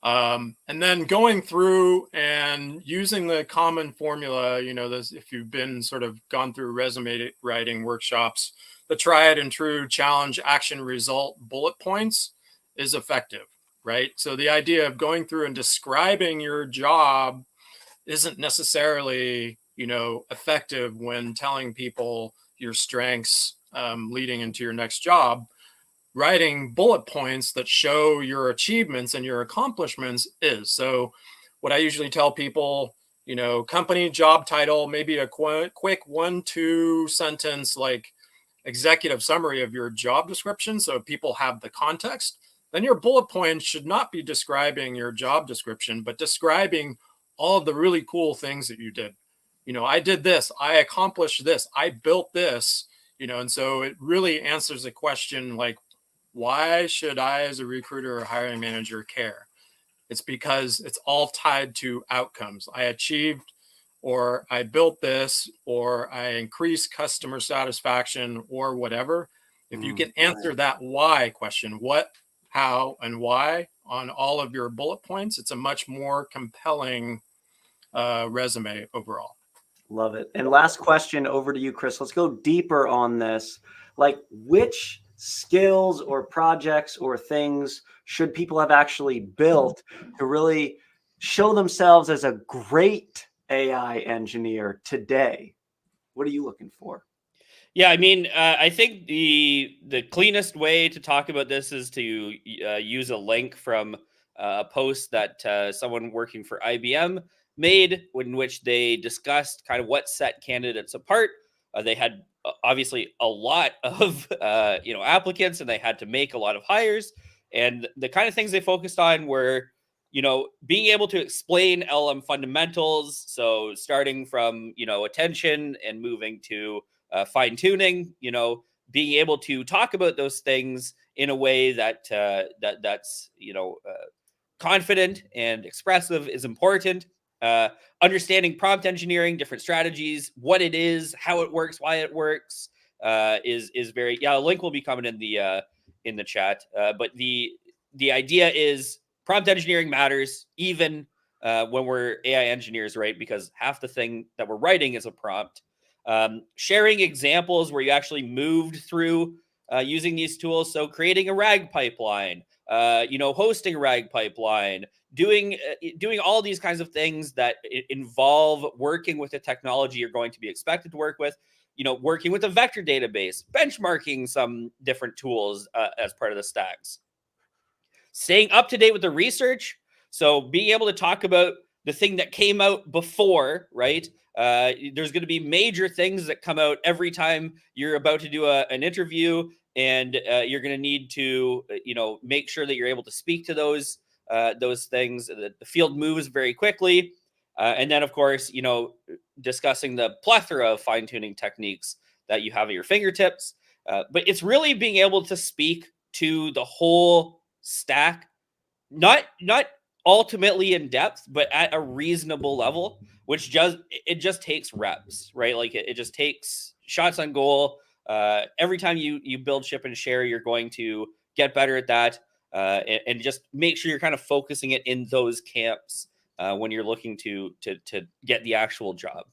And then going through and using the common formula, you know, this, if you've been sort of gone through resume writing workshops, the tried and true challenge, action, result, bullet points is effective, right? So the idea of going through and describing your job isn't necessarily, you know, effective when telling people your strengths leading into your next job. Writing bullet points that show your achievements and your accomplishments is. So what I usually tell people, you know, company, job title, maybe a quick 1-2 sentence like executive summary of your job description so people have the context. Then your bullet points should not be describing your job description, but describing all of the really cool things that you did. You know, I did this, I accomplished this, I built this, you know, and so it really answers the question like, why should I, as a recruiter or hiring manager, care? It's because it's all tied to outcomes. I achieved, or I built this, or I increased customer satisfaction, or whatever. If you can answer that why question, what, how, and why on all of your bullet points, it's a much more compelling resume overall. Love it. And last question over to you, Chris. Let's go deeper on this. Like, which skills or projects or things should people have actually built to really show themselves as a great AI engineer today? What are you looking for? Yeah, I mean, I think the cleanest way to talk about this is to use a link from a post that someone working for IBM made, in which they discussed kind of what set candidates apart. They had obviously a lot of applicants, and they had to make a lot of hires. And the kind of things they focused on were, you know, being able to explain LM fundamentals. So starting from, you know, attention and moving to fine tuning, you know, being able to talk about those things in a way that that's confident and expressive is important. Understanding prompt engineering, different strategies, what it is, how it works, why it works, is very. Yeah, a link will be coming in the chat. But the idea is prompt engineering matters even when we're AI engineers, right? Because half the thing that we're writing is a prompt. Sharing examples where you actually moved through using these tools. So creating a RAG pipeline, hosting a RAG pipeline, doing all these kinds of things that involve working with the technology you're going to be expected to work with. You know, working with a vector database, benchmarking some different tools as part of the stacks. Staying up to date with the research. So being able to talk about the thing that came out before, right? There's going to be major things that come out every time you're about to do an interview, and you're going to need to, make sure that you're able to speak to those things. The field moves very quickly. And then, of course, discussing the plethora of fine-tuning techniques that you have at your fingertips. But it's really being able to speak to the whole stack, not ultimately in depth, but at a reasonable level, which just takes reps, right? Like it just takes shots on goal. Every time you build, ship, and share, you're going to get better at that. And just make sure you're kind of focusing it in those camps when you're looking to get the actual job.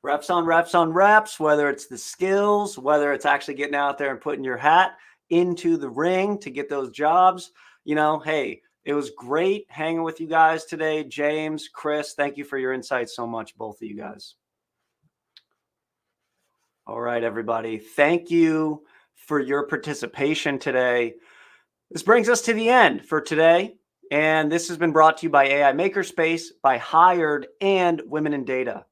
Reps on reps on reps, whether it's the skills, whether it's actually getting out there and putting your hat into the ring to get those jobs. Hey, it was great hanging with you guys today. James, Chris, thank you for your insights so much, both of you guys. All right, everybody. Thank you for your participation today. This brings us to the end for today. And this has been brought to you by AI Makerspace, by Hired, and Women in Data.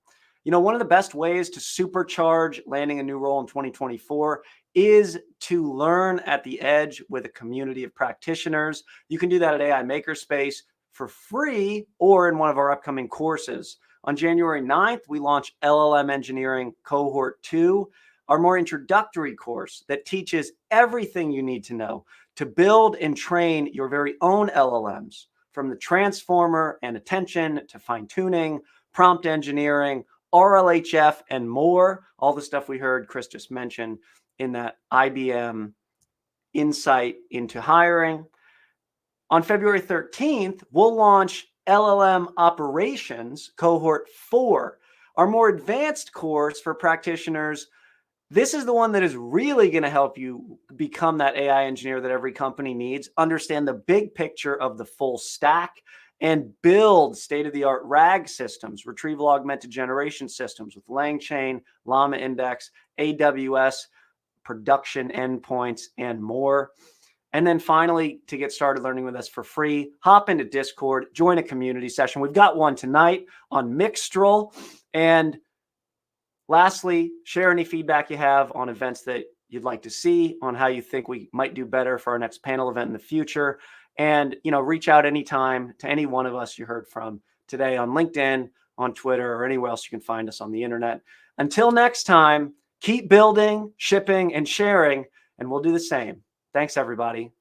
You know, one of the best ways to supercharge landing a new role in 2024 is to learn at the edge with a community of practitioners. You can do that at AI Makerspace for free or in one of our upcoming courses. On January 9th, we launch LLM Engineering Cohort 2, our more introductory course that teaches everything you need to know to build and train your very own LLMs, from the transformer and attention to fine-tuning, prompt engineering, RLHF, and more. All the stuff we heard Chris just mention in that IBM insight into hiring. On February 13th, we'll launch LLM Operations Cohort 4, our more advanced course for practitioners. This is the one that is really going to help you become that AI engineer that every company needs, understand the big picture of the full stack, and build state-of-the-art RAG systems, retrieval augmented generation systems with LangChain, Llama Index, AWS, production endpoints, and more. And then finally, to get started learning with us for free, hop into Discord, join a community session. We've got one tonight on Mixtral. And lastly, share any feedback you have on events that you'd like to see, on how you think we might do better for our next panel event in the future. And, you know, reach out anytime to any one of us you heard from today on LinkedIn, on Twitter, or anywhere else you can find us on the internet. Until next time, keep building, shipping, and sharing, and we'll do the same. Thanks, everybody.